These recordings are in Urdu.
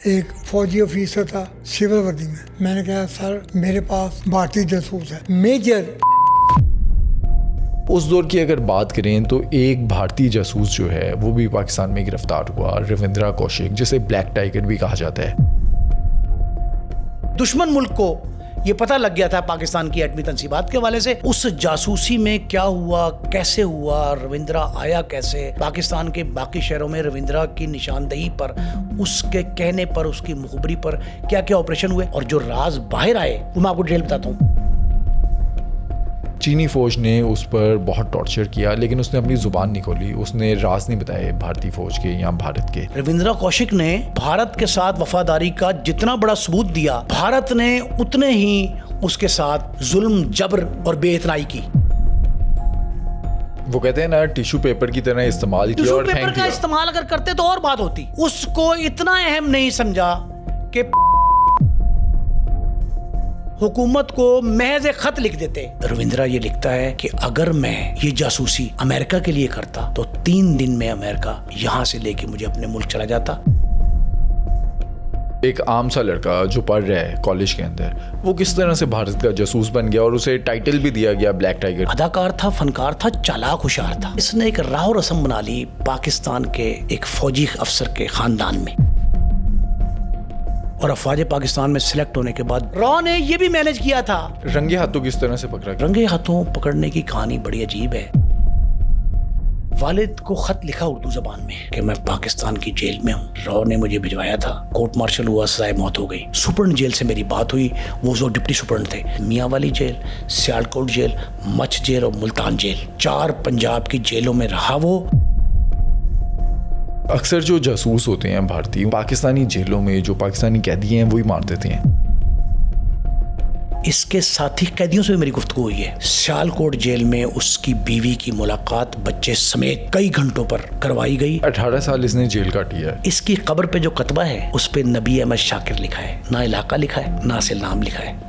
ایک فوجی آفیسر تھا سول وردی میں نے کہا سر میرے پاس بھارتی جاسوس ہے میجر. اس دور کی اگر بات کریں تو ایک بھارتی جاسوس جو ہے وہ بھی پاکستان میں گرفتار ہوا، رویندرا کوشک، جسے بلیک ٹائیگر بھی کہا جاتا ہے. دشمن ملک کو یہ پتہ لگ گیا تھا پاکستان کی ایٹمی تنصیبات کے حوالے سے. اس جاسوسی میں کیا ہوا، کیسے ہوا، رویندرا آیا کیسے، پاکستان کے باقی شہروں میں رویندرا کی نشاندہی پر، اس کے کہنے پر، اس کی مخبری پر کیا کیا آپریشن ہوئے اور جو راز باہر آئے وہ میں آپ کو ڈیٹیل بتاتا ہوں. چینی فوج نے اس پر بہت ٹارچر کیا لیکن اس نے اپنی زبان نہیں کھولی، اس نے راز نہیں بتائے بھارتی فوج کے یا بھارت کے. رویندرا کوشک نے بھارت کے ساتھ وفاداری کا جتنا بڑا ثبوت دیا، بھارت نے اتنے ہی اس کے ساتھ ظلم، جبر اور بے اتنائی کی. وہ کہتے ہیں نا ٹیشو پیپر کی طرح استعمال کیا اور ٹیشو پھینک پیپر کا دیا. استعمال اگر کرتے تو اور بات ہوتی. اس کو اتنا اہم نہیں سمجھا کہ حکومت کو محض ایک خط لکھ دیتے. رویندرا یہ لکھتا ہے کہ اگر میں یہ جاسوسی امریکہ کے لیے کرتا تو 3 دن میں امریکہ یہاں سے لے کے مجھے اپنے ملک چلا جاتا. ایک عام سا لڑکا جو پڑھ رہا ہے کالج کے اندر، وہ کس طرح سے بھارت کا جاسوس بن گیا اور اسے ٹائٹل بھی دیا گیا بلیک ٹائیگر. اداکار تھا، فنکار تھا، چالاک ہوشیار تھا. اس نے ایک راہ و رسم بنا لی پاکستان کے ایک فوجی افسر کے خاندان میں، اور افواج پاکستان میں سلیکٹ ہونے کے بعد را نے یہ بھی مینج کیا تھا. رنگے ہاتھوں کس طرح سے پکڑا گیا؟ رنگے ہاتھوں پکڑنے کی کہانی بڑی عجیب ہے. والد کو خط لکھا اردو زبان میں کہ میں پاکستان کی جیل میں ہوں، را نے مجھے بھجوایا تھا. کورٹ مارشل ہوا، سزائے موت ہو گئی. سپرنٹ جیل سے میری بات ہوئی، وہ ڈپٹی سپرنٹ تھے. میاں والی جیل، سیالکوٹ جیل، مچھ جیل اور ملتان جیل، 4 پنجاب کی جیلوں میں رہا وہ. اکثر جو جاسوس ہوتے ہیں بھارتی، پاکستانی جیلوں میں جو پاکستانی قیدی ہیں وہی مار دیتے ہیں. اس کے ساتھی قیدیوں سے بھی میری گفتگو ہوئی ہے. سیالکوٹ جیل میں اس کی بیوی کی ملاقات بچے سمیت کئی گھنٹوں پر کروائی گئی. 18 سال اس نے جیل کاٹی ہے. اس کی قبر پہ جو کتبہ ہے اس پہ نبی احمد شاکر لکھا ہے، نہ علاقہ لکھا ہے، نہ اصل نام لکھا ہے.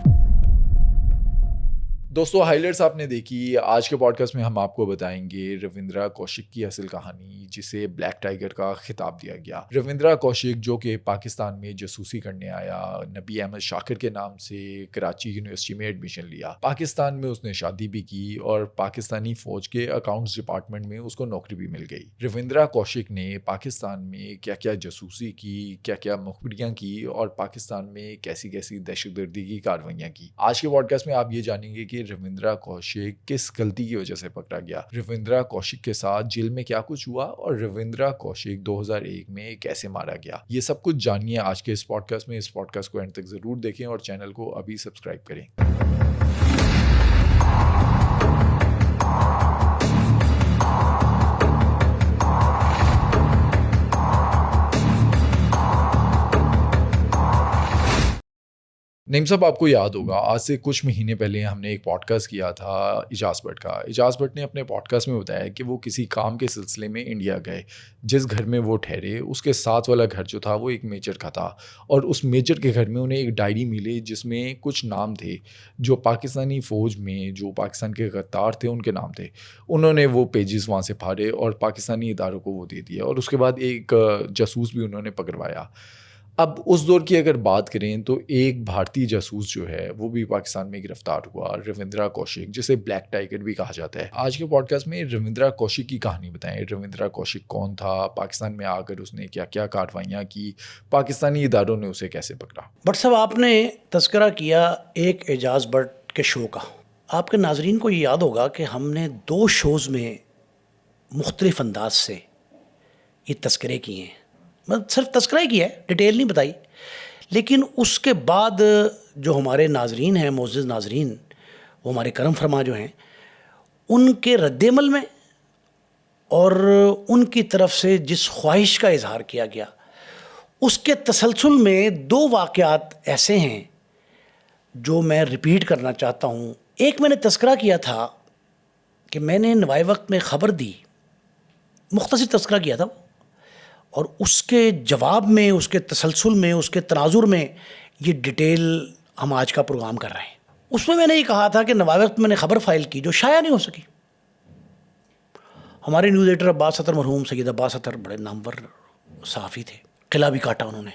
دوستو ہائلائٹس آپ نے دیکھی. آج کے پوڈ کاسٹ میں ہم آپ کو بتائیں گے رویندرا کوشک کی اصل کہانی، جسے بلیک ٹائیگر کا خطاب دیا گیا. رویندرا کوشک جو کہ پاکستان میں جاسوسی کرنے آیا، نبی احمد شاکر کے نام سے کراچی یونیورسٹی میں ایڈمیشن لیا. پاکستان میں اس نے شادی بھی کی اور پاکستانی فوج کے اکاؤنٹس ڈپارٹمنٹ میں اس کو نوکری بھی مل گئی. رویندرا کوشک نے پاکستان میں کیا کیا جاسوسی کی، کیا کیا مخبریاں کی اور پاکستان میں کیسی کیسی دہشت گردی کی کارروائیاں کی. آج کے پوڈ کاسٹ میں آپ یہ جانیں گے کہ رویندرا کوشک کس غلطی کی وجہ سے پکڑا گیا، رویندرا کوشک کے ساتھ جیل میں کیا کچھ ہوا اور رویندرا کوشک 2001 میں کیسے مارا گیا. یہ سب کچھ جانیے آج کے اس پوڈ کاسٹ میں. اس پوڈ کاسٹ کو اینڈ تک ضرور دیکھیں اور چینل کو ابھی سبسکرائب کریں. نعیم صاحب، آپ کو یاد ہوگا آج سے کچھ مہینے پہلے ہم نے ایک پوڈ کاسٹ کیا تھا اجاز بٹ کا. اجاز بٹ نے اپنے پوڈ کاسٹ میں بتایا کہ وہ کسی کام کے سلسلے میں انڈیا گئے. جس گھر میں وہ ٹھہرے اس کے ساتھ والا گھر جو تھا وہ ایک میجر کا تھا، اور اس میجر کے گھر میں انہیں ایک ڈائری ملی جس میں کچھ نام تھے جو پاکستانی فوج میں جو پاکستان کے غدار تھے ان کے نام تھے. انہوں نے وہ پیجز وہاں سے پھاڑے اور پاکستانی اداروں کو وہ دے دیا، اور اس کے بعد ایک جاسوس بھی انہوں نے پکڑوایا. اب اس دور کی اگر بات کریں تو ایک بھارتی جاسوس جو ہے وہ بھی پاکستان میں گرفتار ہوا، رویندرا کوشک، جسے بلیک ٹائیگر بھی کہا جاتا ہے. آج کے پوڈ کاسٹ میں رویندرا کوشک کی کہانی بتائیں. رویندرا کوشک کون تھا، پاکستان میں آ کر اس نے کیا کیا کارروائیاں کی، پاکستانی اداروں نے اسے کیسے پکڑا. بٹ صاحب آپ نے تذکرہ کیا ایک اعجاز بٹ کے شو کا. آپ کے ناظرین کو یہ یاد ہوگا کہ ہم نے 2 شوز میں مختلف انداز سے یہ تذکرے کیے ہیں. مطلب صرف تذکرہ ہی کیا ہے، ڈیٹیل نہیں بتائی. لیکن اس کے بعد جو ہمارے ناظرین ہیں، معزز ناظرین، وہ ہمارے کرم فرما جو ہیں، ان کے رد عمل میں اور ان کی طرف سے جس خواہش کا اظہار کیا گیا اس کے تسلسل میں 2 واقعات ایسے ہیں جو میں ریپیٹ کرنا چاہتا ہوں. ایک میں نے تذکرہ کیا تھا کہ میں نے نوائے وقت میں خبر دی، مختصر تذکرہ کیا تھا، اور اس کے جواب میں، اس کے تسلسل میں، اس کے تناظر میں یہ ڈیٹیل ہم آج کا پروگرام کر رہے ہیں. اس میں نے یہ کہا تھا کہ نوائے وقت میں نے خبر فائل کی جو شائع نہیں ہو سکی. ہمارے نیوز ایڈیٹر عباس اطہر، مرحوم سید عباس اطہر، بڑے نامور صحافی تھے. قلعہ بھی کاٹا انہوں نے،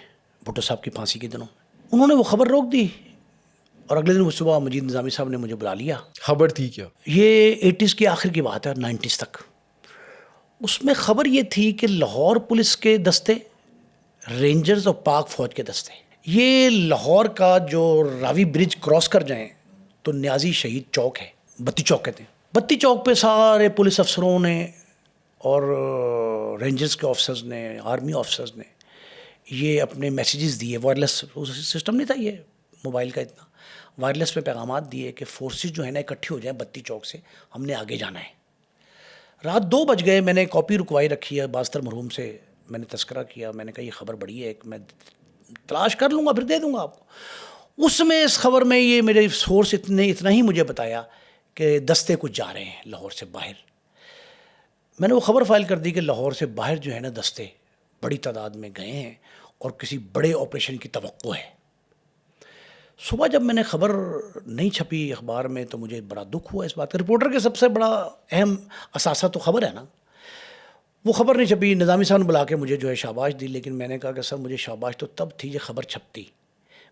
بھٹو صاحب کی پھانسی کے دنوں انہوں نے وہ خبر روک دی اور اگلے دن صبح مجید نظامی صاحب نے مجھے بلا لیا. خبر تھی کیا؟ یہ 80s کے آخر کی بات ہے اور 90s تک. اس میں خبر یہ تھی کہ لاہور پولیس کے دستے، رینجرز اور پاک فوج کے دستے، یہ لاہور کا جو راوی برج کراس کر جائیں تو نیازی شہید چوک ہے، بتی چوک کہتے ہیں. بتی چوک پہ سارے پولیس افسروں نے اور رینجرز کے آفیسرز نے، آرمی آفیسرز نے یہ اپنے میسیجز دیے. وائرلیس سسٹم نہیں تھا یہ موبائل کا اتنا، وائرلیس پہ پیغامات دیے کہ فورسز جو ہیں نا اکٹھی ہو جائیں بتی چوک سے، ہم نے آگے جانا ہے. رات 2 بج گئے. میں نے کاپی رکوائی رکھی ہے باستر مرحوم سے. میں نے تذکرہ کیا، میں نے کہا یہ خبر بڑی ہے، میں تلاش کر لوں گا پھر دے دوں گا آپ کو. اس میں اس خبر میں یہ میرے سورس اتنا ہی مجھے بتایا کہ دستے کچھ جا رہے ہیں لاہور سے باہر. میں نے وہ خبر فائل کر دی کہ لاہور سے باہر جو ہے نا دستے بڑی تعداد میں گئے ہیں اور کسی بڑے آپریشن کی توقع ہے. صبح جب میں نے خبر نہیں چھپی اخبار میں تو مجھے بڑا دکھ ہوا اس بات کا. رپورٹر کے سب سے بڑا اہم اثاثہ تو خبر ہے نا. وہ خبر نہیں چھپی. نظامی صاحب نے بلا کے مجھے جو ہے شاباش دی، لیکن میں نے کہا کہ سر مجھے شاباش تو تب تھی یہ خبر چھپتی،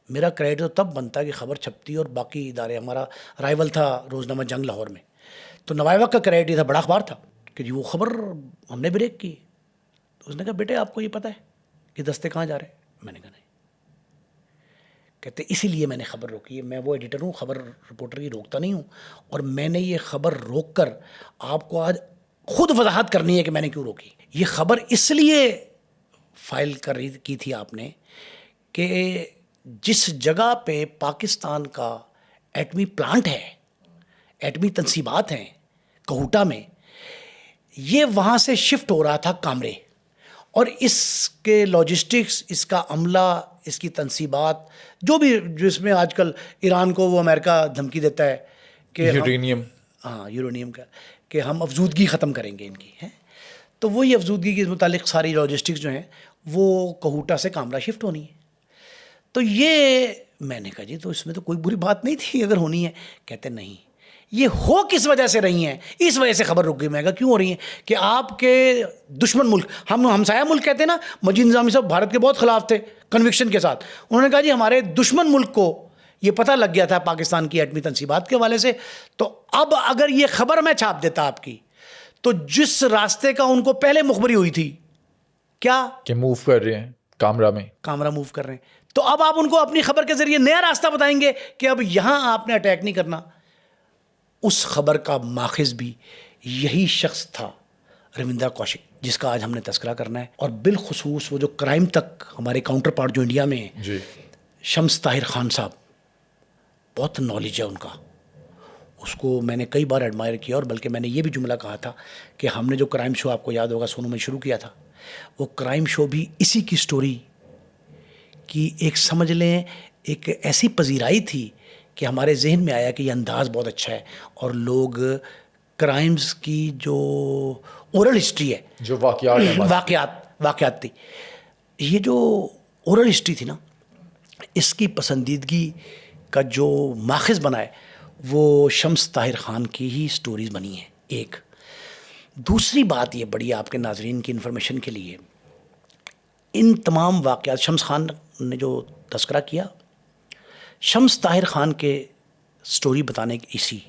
میرا کریڈٹ تو تب بنتا کہ خبر چھپتی اور باقی ادارے. ہمارا رائیول تھا روزنامہ جنگ لاہور میں، تو نوائے وقت کا کریڈٹ یہ تھا، بڑا اخبار تھا کہ جی وہ خبر ہم نے بریک کی. اس نے کہا بیٹے آپ کو یہ پتہ ہے کہ دستے کہاں جا رہے ہیں؟ میں نے کہا نہیں. کہتے اسی لیے میں نے خبر روکی ہے. میں وہ ایڈیٹر ہوں، خبر رپورٹر کی روکتا نہیں ہوں، اور میں نے یہ خبر روک کر آپ کو آج خود وضاحت کرنی ہے کہ میں نے کیوں روکی. یہ خبر اس لیے فائل کی تھی آپ نے کہ جس جگہ پہ پاکستان کا ایٹمی پلانٹ ہے، ایٹمی تنصیبات ہیں کہوٹہ میں، یہ وہاں سے شفٹ ہو رہا تھا کامرے، اور اس کے لاجسٹکس، اس کا عملہ، اس کی تنصیبات، جو بھی جس میں آج کل ایران کو وہ امریکہ دھمکی دیتا ہے کہ یورینیم، ہاں یورینیم کا، کہ ہم افزودگی ختم کریں گے ان کی ہے. تو وہی افزودگی کے متعلق ساری لاجسٹکس جو ہیں وہ کہوٹہ سے کامرا شفٹ ہونی ہے. تو یہ میں نے کہا جی تو اس میں تو کوئی بری بات نہیں تھی اگر ہونی ہے. کہتے نہیں، یہ ہو کس وجہ سے رہی ہیں، اس وجہ سے خبر رک گئی. میں کہا کیوں ہو رہی ہیں؟ کہ آپ کے دشمن ملک، ہم ہمسایہ ملک کہتے ہیں نا. مجید نظامی صاحب بھارت کے بہت خلاف تھے کنوکشن کے ساتھ. انہوں نے کہا جی ہمارے دشمن ملک کو یہ پتہ لگ گیا تھا پاکستان کی ایٹمی تنصیبات کے حوالے سے، تو اب اگر یہ خبر میں چھاپ دیتا آپ کی، تو جس راستے کا ان کو پہلے مخبری ہوئی تھی کیا کہ موو کر رہے ہیں کامرا میں، کامرا موو کر رہے ہیں، تو اب آپ ان کو اپنی خبر کے ذریعے نیا راستہ بتائیں گے کہ اب یہاں آپ نے اٹیک نہیں کرنا. اس خبر کا ماخذ بھی یہی شخص تھا، رویندرا کوشک، جس کا آج ہم نے تذکرہ کرنا ہے. اور بالخصوص وہ جو کرائم تک ہمارے کاؤنٹر پارٹ جو انڈیا میں ہیں، جی شمس طاہر خان صاحب، بہت نالج ہے ان کا. اس کو میں نے کئی بار ایڈمائر کیا، اور بلکہ میں نے یہ بھی جملہ کہا تھا کہ ہم نے جو کرائم شو آپ کو یاد ہوگا سونو میں شروع کیا تھا، وہ کرائم شو بھی اسی کی سٹوری کی ایک سمجھ لیں ایک ایسی پذیرائی تھی کہ ہمارے ذہن میں آیا کہ یہ انداز بہت اچھا ہے، اور لوگ کرائمز کی جو اورل ہسٹری ہے، جو واقعات تھی، یہ جو اورل ہسٹری تھی نا، اس کی پسندیدگی کا جو ماخذ بنا ہے وہ شمس طاہر خان کی ہی سٹوریز بنی ہیں. ایک دوسری بات یہ بڑی آپ کے ناظرین کی انفارمیشن کے لیے، ان تمام واقعات شمس خان نے جو تذکرہ کیا، شمس طاہر خان کے سٹوری بتانے کی، اسی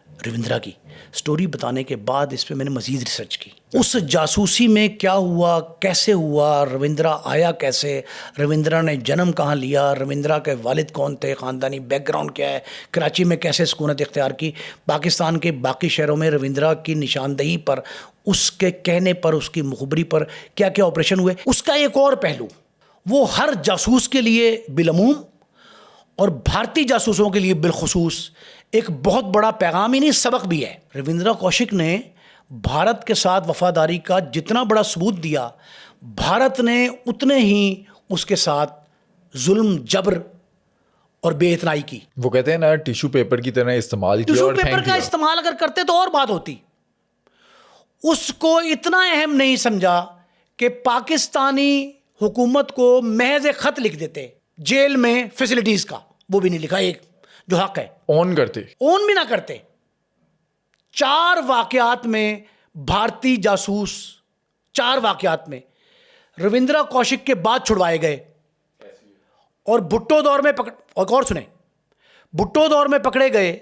رویندرا کی سٹوری بتانے کے بعد اس پہ میں نے مزید ریسرچ کی. اس جاسوسی میں کیا ہوا، کیسے ہوا، رویندرا آیا کیسے، رویندرا نے جنم کہاں لیا، رویندرا کے والد کون تھے، خاندانی بیک گراؤنڈ کیا ہے، کراچی میں کیسے سکونت اختیار کی، پاکستان کے باقی شہروں میں رویندرا کی نشاندہی پر، اس کے کہنے پر، اس کی مخبری پر کیا کیا آپریشن ہوئے. اس کا ایک اور پہلو، وہ ہر جاسوس کے لیے بالعموم اور بھارتی جاسوسوں کے لیے بالخصوص ایک بہت بڑا پیغام ہی نہیں، سبق بھی ہے. رویندرا کوشک نے بھارت کے ساتھ وفاداری کا جتنا بڑا ثبوت دیا، بھارت نے اتنے ہی اس کے ساتھ ظلم، جبر اور بے اتنائی کی. وہ کہتے ہیں نا ٹیشو پیپر کی طرح استعمال کیا. ٹیشو پیپر کا استعمال اگر کرتے تو اور بات ہوتی. اس کو اتنا اہم نہیں سمجھا کہ پاکستانی حکومت کو محض ایک خط لکھ دیتے جیل میں فیسلٹیز کا، وہ بھی نہیں لکھا، ایک جو حق ہے اون بھی نہ کرتے. 4 واقعات میں بھارتی جاسوس، 4 واقعات میں رویندرا کوشک کے بعد چھڑوائے گئے. اور بھٹو دور میں اور سنیں، بھٹو دور میں پکڑے گئے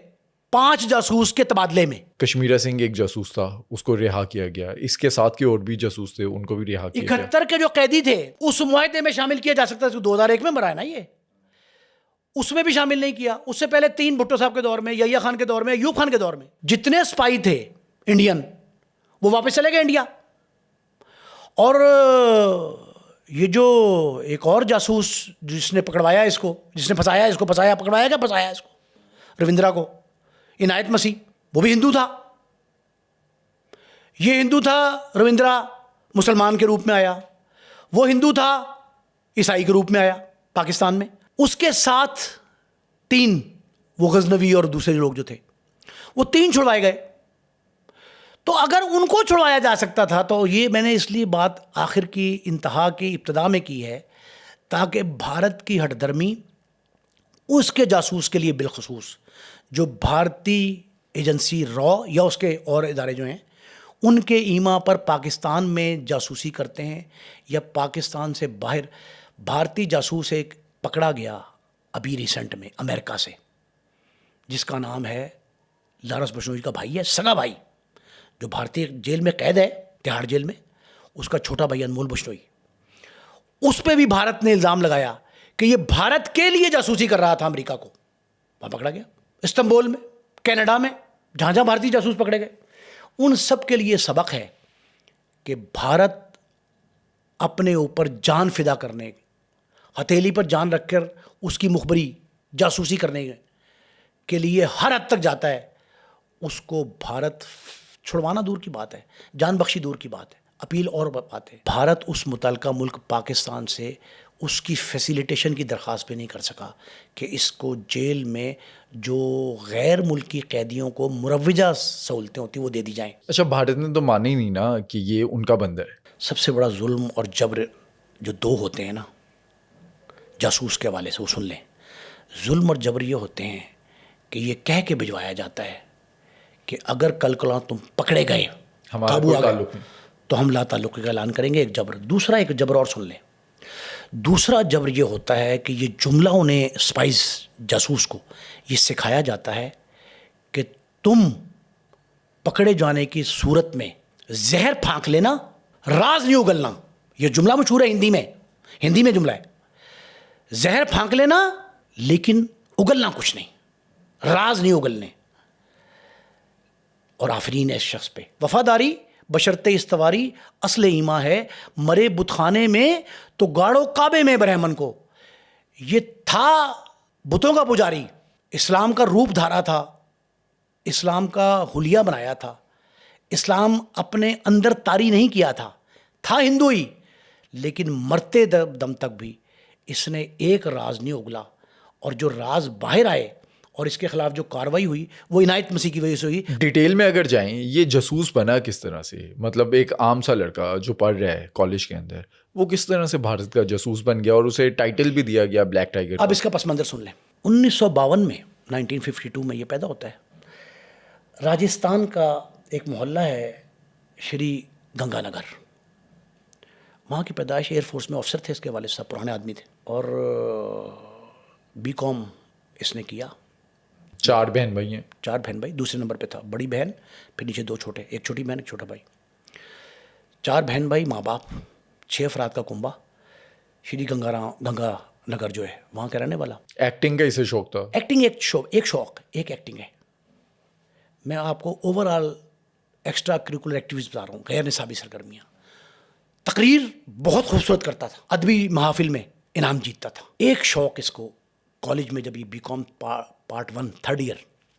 5 جاسوس کے تبادلے میں. کشمیرہ سنگھ ایک جاسوس تھا, اس کو رہا کیا گیا. اس کے ساتھ کے اور بھی جاسوس تھے, ان کو بھی رہا کیا گیا. 71 کے جو قیدی تھے اس معاہدے میں شامل کیا جا سکتا تھا, 2001 میں مرا ہے نا یہ, اس میں بھی شامل نہیں کیا. اس سے پہلے 3 بھٹو صاحب کے دور میں, یحییٰ خان کے دور میں, ایوب خان کے دور میں جتنے سپائی تھے انڈین وہ واپس چلے گئے انڈیا. اور یہ جو ایک اور جاسوس جس نے پکڑوایا اس کو, جس نے پھنسایا اس کو, پکڑوایا کیا پھنسایا اس کو, روندرا کو, عنایت مسیح, وہ بھی ہندو تھا. یہ ہندو تھا روندرا, مسلمان کے روپ میں آیا. وہ ہندو تھا, عیسائی کے روپ میں آیا پاکستان میں. اس کے ساتھ 3 وہ غزنوی اور دوسرے لوگ جو تھے وہ 3 چھڑوائے گئے. تو اگر ان کو چھڑوایا جا سکتا تھا, تو یہ میں نے اس لیے بات آخر کی انتہا کی ابتدا میں کی ہے تاکہ بھارت کی ہٹ درمی اس کے جاسوس کے لیے بالخصوص جو بھارتی ایجنسی را یا اس کے اور ادارے جو ہیں ان کے ایما پر پاکستان میں جاسوسی کرتے ہیں یا پاکستان سے باہر. بھارتی جاسوس ایک پکڑا گیا ابھی ریسنٹ میں امریکہ سے, جس کا نام ہے لارنس بشنوئی کا بھائی ہے, سگا بھائی, جو بھارتی جیل میں قید ہے, تہاڑ جیل میں, اس کا چھوٹا بھائی انمول بشنوئی. اس پہ بھی بھارت نے الزام لگایا کہ یہ بھارت کے لیے جاسوسی کر رہا تھا امریکہ کو. وہاں پکڑا گیا, استنبول میں, کینیڈا میں, جہاں جہاں بھارتی جاسوس پکڑے گئے. ان سب کے لیے سبق ہے کہ بھارت اپنے اوپر جان فدا کرنے, ہتھیلی پر جان رکھ کر اس کی مخبری جاسوسی کرنے کے لیے ہر حد تک جاتا ہے. اس کو بھارت چھڑوانا دور کی بات ہے, جان بخشی دور کی بات ہے, اپیل اور بات ہے. بھارت اس متعلقہ ملک پاکستان سے اس کی فیسیلیٹیشن کی درخواست پہ نہیں کر سکا کہ اس کو جیل میں جو غیر ملکی قیدیوں کو مروجہ سہولتیں ہوتی ہیں وہ دے دی جائیں. اچھا, بھارت نے تو مانا ہی نہیں نا کہ یہ ان کا بندہ ہے. سب سے بڑا ظلم اور جبر جو 2 ہوتے ہیں نا جاسوس کے حوالے سے, وہ سن لیں. ظلم اور جبر یہ ہوتے ہیں کہ یہ کہہ کے بھجوایا جاتا ہے کہ اگر کل کلاں تم پکڑے گئے, ہمارا قابو کوئی آ گئے, تعلق نہیں, تو ہم لا تعلقی کا اعلان کریں گے. ایک جبر. دوسرا ایک جبر اور سن لیں. دوسرا جبر یہ ہوتا ہے کہ یہ جملہ انہیں اسپائس جاسوس کو یہ سکھایا جاتا ہے کہ تم پکڑے جانے کی صورت میں زہر پھانک لینا, راز نہیں اگلنا. یہ جملہ مشہور ہے ہندی میں جملہ ہے, زہر پھانک لینا لیکن اگلنا کچھ نہیں, راز نہیں اگلنے. اور آفرین ہے اس شخص پہ. وفاداری بشرط استواری اصل ایما ہے, مرے بتخانے میں تو گاڑو کعبے میں برہمن کو. یہ تھا بتوں کا پجاری, اسلام کا روپ دھارا تھا, اسلام کا حلیہ بنایا تھا, اسلام اپنے اندر طاری نہیں کیا تھا ہندو ہی, لیکن مرتے دم تک بھی اس نے ایک راز نہیں اگلا. اور جو راز باہر آئے اور اس کے خلاف جو کاروائی ہوئی وہ عنایت مسیح کی وجہ سے ہوئی. ڈیٹیل میں اگر جائیں, یہ جاسوس بنا کس طرح سے؟ مطلب ایک عام سا لڑکا جو پڑھ رہا ہے کالج کے اندر, وہ کس طرح سے بھارت کا جاسوس بن گیا اور اسے ٹائٹل بھی دیا گیا بلیک ٹائیگر. اب اس کا پس منظر سن لیں. 1952 میں 1952 میں یہ پیدا ہوتا ہے. راجستھان کا ایک محلہ ہے شری گنگا نگر, وہاں کی پیدائش. ایئر فورس میں آفسر تھے اس کے والد صاحب, پرانے آدمی تھے, اور BCom اس نے کیا. 4 بہن بھائی ہیں. 4 بہن بھائی, دوسرے نمبر پہ تھا بڑی بہن, پھر نیچے 2 چھوٹے, ایک چھوٹی بہن ایک چھوٹا بھائی. 4 بہن بھائی, ماں باپ, 6 افراد کا کنبہ. شری گنگا نگر جو ہے وہاں کا رہنے والا. ایکٹنگ کا اسے شوق تھا. ایکٹنگ ایک شوق, ایک ایکٹنگ ہے. میں آپ کو over all extra curricular activities بتا رہا ہوں, غیر نصابی سرگرمیاں. تقریر بہت خوبصورت کرتا تھا, ادبی محافل میں انعام جیتتا تھا. ایک شوق اس کو کالج میں جب یہ BCom پارٹ 1 3rd ایئر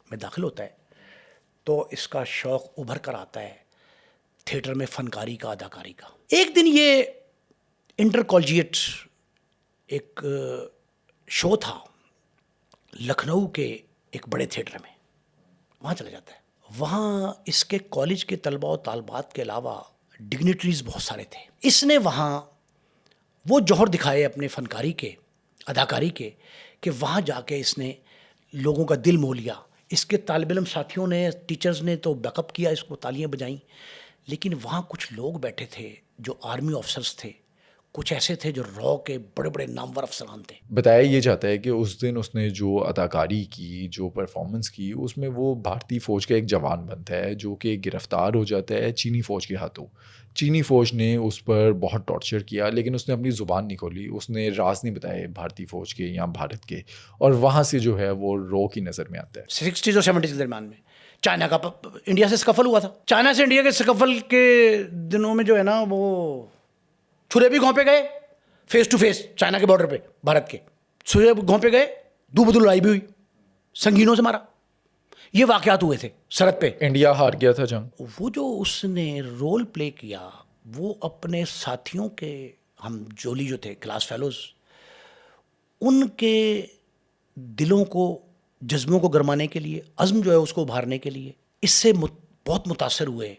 میں داخل ہوتا ہے تو اس کا شوق ابھر کر آتا ہے تھیٹر میں فنکاری کا, اداکاری کا. ایک دن یہ انٹر کالجیٹ ایک شو تھا لکھنؤ کے ایک بڑے تھیٹر میں, وہاں چلا جاتا ہے. وہاں اس کے کالج کے طلباء و طالبات کے علاوہ ڈگنیٹریز بہت سارے تھے. اس نے وہاں وہ جوہر دکھائے اپنے فنکاری کے, اداکاری کے, کہ وہاں جا کے اس نے لوگوں کا دل مو لیا. اس کے طالب علم ساتھیوں نے, ٹیچرز نے تو بیک اپ کیا, اس کو تالیاں بجائیں, لیکن وہاں کچھ لوگ بیٹھے تھے جو آرمی آفسرز تھے, کچھ ایسے تھے جو را کے بڑے بڑے نامور افسران تھے. بتایا یہ جاتا ہے کہ اس دن اس نے جو اداکاری کی, جو پرفارمنس کی, اس میں وہ بھارتی فوج کا ایک جوان بنتا ہے جو کہ گرفتار ہو جاتا ہے چینی فوج کے ہاتھوں. چینی فوج نے اس پر بہت ٹارچر کیا, لیکن اس نے اپنی زبان نہیں کھولی, اس نے راز نہیں بتائے بھارتی فوج کے یا بھارت کے, اور وہاں سے جو ہے وہ رو کی نظر میں آتا ہے. 60s اور 70s کے درمیان میں چائنا کا انڈیا سے سکفل ہوا تھا. چائنا سے انڈیا کے سکفل کے دنوں میں جو ہے نا وہ چھرے بھی گھونپے گئے فیس ٹو فیس چائنا کے بارڈر پہ, بھارت کے چھرے گھونپے گئے, دو بدل لڑائی بھی ہوئی, سنگینوں سے مارا. یہ واقعات ہوئے تھے سرحد پہ. انڈیا ہار گیا تھا جنگ. وہ جو اس نے رول پلے کیا وہ اپنے ساتھیوں کے, ہم جولی جو تھے کلاس فیلوز, ان کے دلوں کو جذبوں کو گرمانے کے لیے, عزم جو ہے اس کو ابھارنے کے لیے, اس سے بہت متاثر ہوئے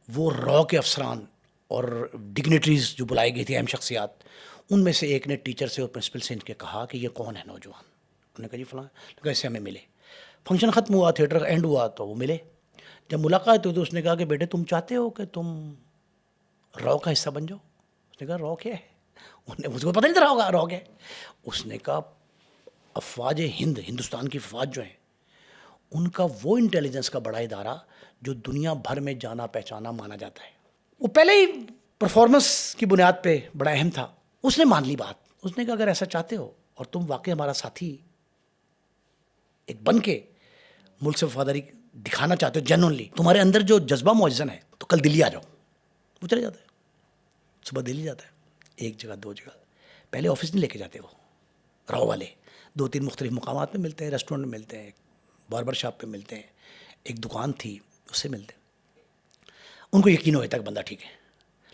وہ را کے افسران اور ڈگنیٹریز جو بلائی گئی تھی اہم شخصیات. ان میں سے ایک نے ٹیچر سے اور پرنسپل سے ان کے کہا کہ یہ کون ہے نوجوان. انہوں نے کہا جی فلاں. کہا اس سے ہمیں ملے. فنکشن ختم ہوا, تھیٹر کا اینڈ ہوا تو وہ ملے. جب ملاقات ہوئی تو اس نے کہا کہ بیٹے تم چاہتے ہو کہ تم را کا حصہ بن جاؤ؟ اس نے کہا را کیا ہے؟ مجھ کو پتہ نہیں تھا را کیا ہے. اس نے کہا افواج ہند, ہندوستان کی افواج جو ہیں, ان کا وہ انٹیلیجنس کا بڑا ادارہ جو دنیا بھر میں جانا پہچانا مانا جاتا ہے. وہ پہلے ہی پرفارمنس کی بنیاد پہ بڑا اہم تھا. اس نے مان لی بات. اس نے کہا اگر ایسا چاہتے ہو اور تم واقعی ہمارا ساتھی ایک بن کے ملک سے وفاداری دکھانا چاہتے ہو جنونلی, تمہارے اندر جو جذبہ موجزن ہے, تو کل دلی آ جاؤ. وہ چلے جاتا ہے, صبح دلی جاتا ہے, ایک جگہ دو جگہ. پہلے آفس نہیں لے کے جاتے, وہ راؤ والے 2-3 مختلف مقامات میں ملتے ہیں, ریسٹورینٹ میں ملتے ہیں, باربر شاپ پہ ملتے ہیں, ایک دکان تھی اس سے ملتے ہیں. ان کو یقین ہوتا ہے کہ بندہ ٹھیک ہے,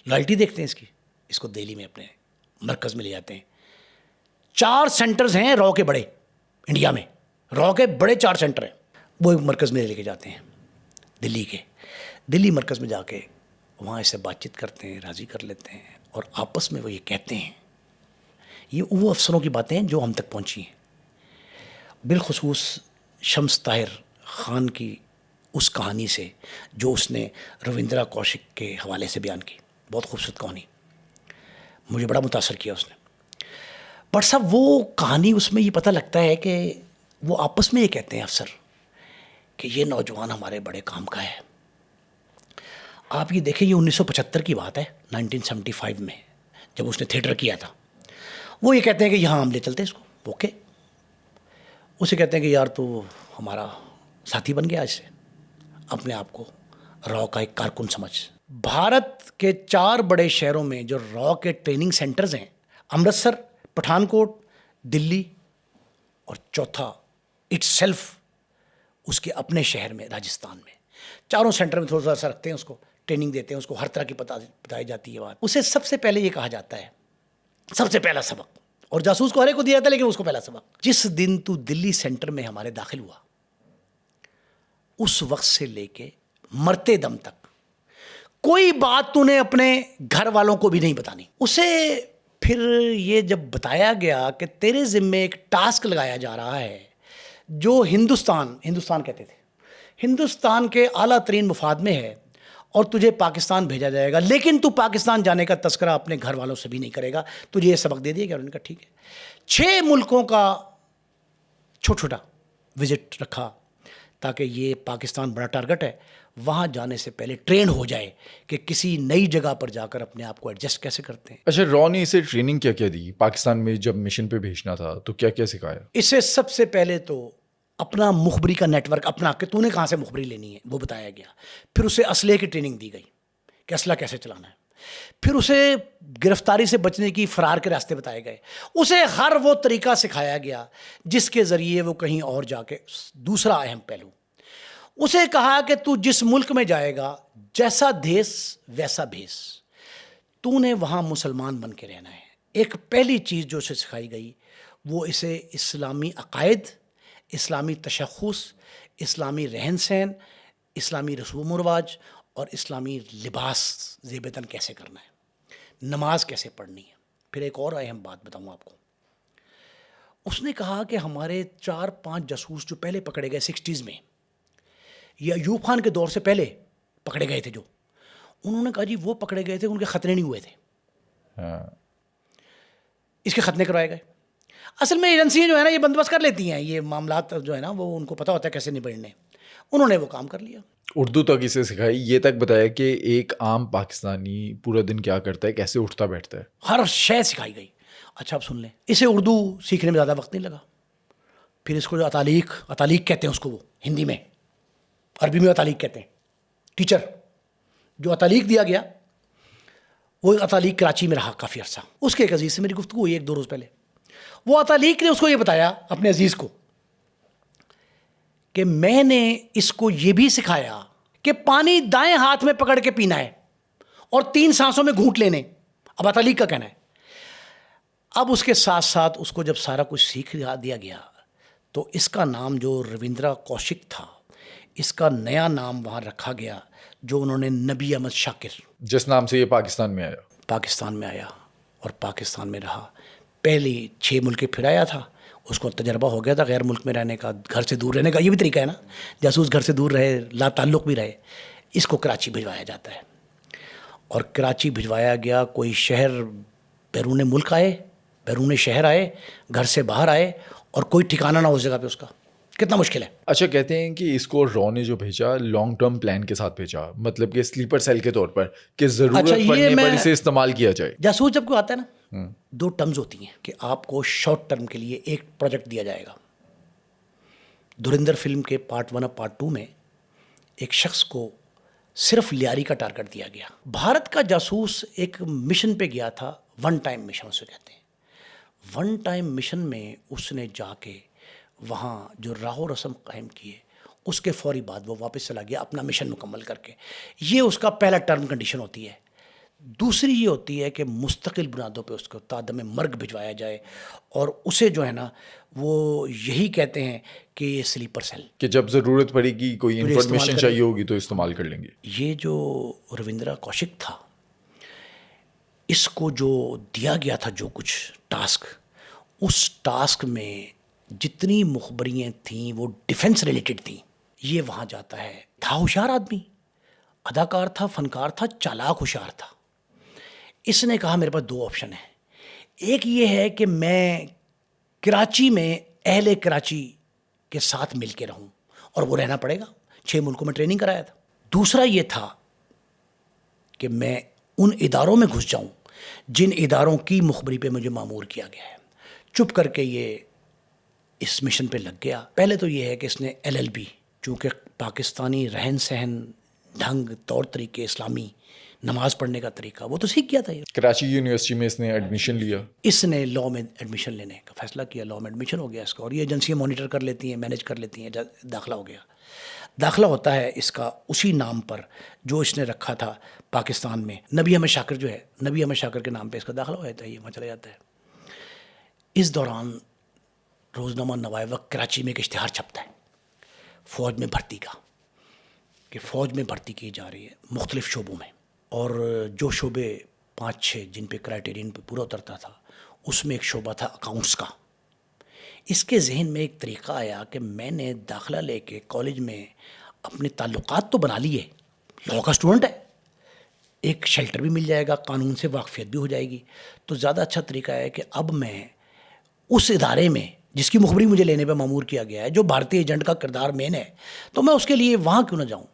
لائلٹی دیکھتے ہیں اس کو دہلی میں اپنے مرکز میں لے جاتے ہیں. 4 سینٹرز ہیں را کے بڑے انڈیا میں, را کے بڑے 4 سینٹر ہیں. وہ ایک مرکز میں لے کے جاتے ہیں دلی کے. دلی مرکز میں جا کے وہاں اس سے بات چیت کرتے ہیں, راضی کر لیتے ہیں, اور آپس میں وہ یہ کہتے ہیں, یہ وہ افسروں کی باتیں ہیں جو ہم تک پہنچی ہیں. بالخصوص شمس طاہر خان کی اس کہانی سے جو اس نے رویندرا کوشک کے حوالے سے بیان کی. بہت خوبصورت کہانی, مجھے بڑا متاثر کیا اس نے. بٹ صاحب وہ کہانی, اس میں یہ پتہ لگتا ہے کہ وہ آپس میں یہ کہتے ہیں افسر کہ یہ نوجوان ہمارے بڑے کام کا ہے. آپ یہ دیکھیں, یہ 1975 کی بات ہے, 1975 میں جب اس نے تھیٹر کیا تھا. وہ یہ کہتے ہیں کہ یہاں ہم لے چلتے ہیں اس کو. اوکے. اسے کہتے ہیں کہ یار تو ہمارا ساتھی بن گیا, اس سے اپنے آپ کو را کا ایک کارکن سمجھ. بھارت کے 4 بڑے شہروں میں جو را کے ٹریننگ سینٹرز ہیں, امرتسر, پٹھان کوٹ, دلی, اور چوتھا اٹ سیلف اس کے اپنے شہر میں راجستھان میں. 4 سینٹر میں تھوڑا سا رکھتے ہیں اس کو, ٹریننگ دیتے ہیں اس کو, ہر طرح کی بتائی جاتی ہے بات. اسے سب سے پہلے یہ کہا جاتا ہے, سب سے پہلا سبق, اور جاسوس کو ہر ایک کو دیا جاتا ہے لیکن اس کو پہلا سبق, جس دن تو دلی سینٹر میں ہمارے داخل ہوا اس وقت سے لے کے مرتے دم تک کوئی بات تو نے اپنے گھر والوں کو بھی نہیں بتانی. اسے پھر یہ جب بتایا گیا کہ تیرے ذمے ایک ٹاسک لگایا جا رہا ہے جو ہندوستان کہتے تھے, ہندوستان کے اعلیٰ ترین مفاد میں ہے, اور تجھے پاکستان بھیجا جائے گا, لیکن تو پاکستان جانے کا تذکرہ اپنے گھر والوں سے بھی نہیں کرے گا, تجھے یہ سبق دے دیا گیا. انہوں نے کہا ٹھیک ہے. 6 ملکوں کا چھوٹا وزٹ رکھا تاکہ یہ پاکستان بڑا ٹارگٹ ہے, وہاں جانے سے پہلے ٹرین ہو جائے کہ کسی نئی جگہ پر جا کر اپنے آپ کو ایڈجسٹ کیسے کرتے ہیں. اچھا, را نے اسے ٹریننگ کیا کیا دی پاکستان میں جب مشن پہ بھیجنا تھا, تو کیا کیا سکھایا؟ اسے سب سے پہلے تو اپنا مخبری کا نیٹ ورک, اپنا کہ تو نے کہاں سے مخبری لینی ہے وہ بتایا گیا. پھر اسے اسلحے کی ٹریننگ دی گئی کہ اسلحہ کیسے چلانا ہے. پھر اسے گرفتاری سے بچنے کی, فرار کے راستے بتائے گئے. اسے ہر وہ طریقہ سکھایا گیا جس کے ذریعے وہ کہیں اور جا کے. دوسرا اہم پہلو, اسے کہا کہ تو جس ملک میں جائے گا جیسا دیس ویسا بھیس, تو نے وہاں مسلمان بن کے رہنا ہے. ایک پہلی چیز جو اسے سکھائی گئی وہ اسے اسلامی عقائد, اسلامی تشخص, اسلامی رہن سہن, اسلامی رسوم و رواج اور اسلامی لباس زیب تن کیسے کرنا ہے, نماز کیسے پڑھنی ہے. پھر ایک اور اہم بات بتاؤں آپ کو, اس نے کہا کہ ہمارے 4-5 جاسوس جو پہلے پکڑے گئے 60s میں, یہ ایوب خان کے دور سے پہلے پکڑے گئے تھے جو, انہوں نے کہا جی وہ پکڑے گئے تھے, ان کے خطرے نہیں ہوئے تھے. ہاں اس کے ختنے کروائے گئے. اصل میں ایجنسیاں جو ہے نا یہ بندوبست کر لیتی ہیں, یہ معاملات جو ہے نا وہ ان کو پتہ ہوتا ہے کیسے نبڑنے. انہوں نے وہ کام کر لیا. اردو تک اسے سکھائی, یہ تک بتایا کہ ایک عام پاکستانی پورا دن کیا کرتا ہے, کیسے اٹھتا بیٹھتا ہے. ہر شے سکھائی گئی. اچھا اب سن لیں, اسے اردو سیکھنے میں زیادہ وقت نہیں لگا. پھر اس کو جو اطالیق کہتے ہیں اس کو, وہ ہندی میں, عربی میں اطالیق کہتے ہیں. ٹیچر جو اطالیق دیا گیا وہ اطالیق کراچی میں رہا کافی عرصہ. اس کے ایک عزیز سے میری گفتگو ہوئی 1-2 روز پہلے. وہ اطالیق نے اس کو یہ بتایا اپنے عزیز کو کہ میں نے اس کو یہ بھی سکھایا کہ پانی دائیں ہاتھ میں پکڑ کے پینا ہے اور 3 سانسوں میں گھونٹ لینے. اب اطالیق کا کہنا ہے. اب اس کے ساتھ ساتھ اس کو جب سارا کچھ سیکھ دیا گیا تو اس کا نام جو رویندرا کوشک تھا, اس کا نیا نام وہاں رکھا گیا جو انہوں نے نبی احمد شاکر, جس نام سے یہ پاکستان میں آیا. پاکستان میں آیا اور پاکستان میں رہا. پہلی 6 ملک پھر آیا تھا, اس کو تجربہ ہو گیا تھا غیر ملک میں رہنے کا, گھر سے دور رہنے کا. یہ بھی طریقہ ہے نا, جاسوس گھر سے دور رہے, لا تعلق بھی رہے. اس کو کراچی بھجوایا جاتا ہے اور کراچی بھجوایا گیا. کوئی شہر بیرون ملک آئے, بیرون شہر آئے, گھر سے باہر آئے اور کوئی ٹھکانہ نہ اس جگہ پہ اس کا. کتنا مشکل ہے. اچھا, کہتے ہیں کہ اس کو رو نے جو بھیجا لانگ ٹرم پلان کے ساتھ بھیجا, مطلب کہ سلیپر سیل کے طور پر, کہ ضرورت پڑنے پر اسے استعمال کیا جائے. جاسوس جب کوئی آتا ہے نا, 2 ٹرمز ہوتی ہیں کہ آپ کو شارٹ ٹرم کے لیے ایک پروجیکٹ دیا جائے گا. دھرندر فلم کے پارٹ 1 اور پارٹ 2 میں ایک شخص کو صرف لیاری کا ٹارگٹ دیا گیا. بھارت کا جاسوس ایک مشن پہ گیا تھا, 1 ٹائم مشن اسے کہتے ہیں. 1 ٹائم مشن میں اس نے جا کے وہاں جو راہ و رسم قائم کیے, اس کے فوری بعد وہ واپس چلا گیا اپنا مشن مکمل کر کے. یہ اس کا پہلا ٹرم کنڈیشن ہوتی ہے. دوسری یہ ہوتی ہے کہ مستقل بنیادوں پہ اس کو تعدم مرگ بھجوایا جائے, اور اسے جو ہے نا وہ یہی کہتے ہیں کہ یہ سلیپر سیل, کہ جب ضرورت پڑے گی, کوئی انفارمیشن چاہیے ہوگی تو استعمال کر لیں گے. یہ جو رویندرا کوشک تھا, اس کو جو دیا گیا تھا جو کچھ ٹاسک, اس ٹاسک میں جتنی مخبریاں تھیں وہ ڈیفنس ریلیٹڈ تھیں. یہ وہاں جاتا ہے, تھا ہوشیار آدمی, اداکار تھا, فنکار تھا, چالاک ہوشیار تھا. اس نے کہا میرے پاس 2 آپشن ہیں. ایک یہ ہے کہ میں کراچی میں اہل کراچی کے ساتھ مل کے رہوں, اور وہ رہنا پڑے گا, 6 ملکوں میں ٹریننگ کرایا تھا. دوسرا یہ تھا کہ میں ان اداروں میں گھس جاؤں جن اداروں کی مخبری پہ مجھے مامور کیا گیا ہے. چپ کر کے یہ اس مشن پہ لگ گیا. پہلے تو یہ ہے کہ اس نے LLB, چونکہ پاکستانی رہن سہن, ڈھنگ, طور طریقے, اسلامی نماز پڑھنے کا طریقہ وہ تو سیکھ گیا تھا. کراچی یونیورسٹی میں اس نے ایڈمیشن لیا. اس نے لاء میں ایڈمیشن لینے کا فیصلہ کیا, لاء میں ایڈمیشن ہو گیا اس کا, اور یہ ایجنسیاں مانیٹر کر لیتی ہیں, مینیج کر لیتی ہیں. داخلہ ہو گیا. داخلہ ہوتا ہے اس کا اسی نام پر جو اس نے رکھا تھا پاکستان میں. نبی احمد شاکر جو ہے, نبی احمد شاکر کے نام پہ اس کا داخلہ ہو جاتا ہے, یہ وہاں چلا جاتا ہے. اس دوران روزنامہ نوائے وقت کراچی میں ایک اشتہار چھپتا ہے فوج میں بھرتی کا, کہ فوج میں بھرتی کی جا رہی ہے مختلف شعبوں میں, اور جو شعبے 5-6 جن پہ کرائٹیرین پہ پورا اترتا تھا, اس میں ایک شعبہ تھا اکاؤنٹس کا. اس کے ذہن میں ایک طریقہ آیا کہ میں نے داخلہ لے کے کالج میں اپنے تعلقات تو بنا لیے, لاء کا اسٹوڈنٹ ہے, ایک شیلٹر بھی مل جائے گا, قانون سے واقفیت بھی ہو جائے گی, تو زیادہ اچھا طریقہ ہے کہ اب میں اس ادارے میں جس کی مخبری مجھے لینے پہ مامور کیا گیا ہے, جو بھارتی ایجنٹ کا کردار مین ہے, تو میں اس کے لیے وہاں کیوں نہ جاؤں.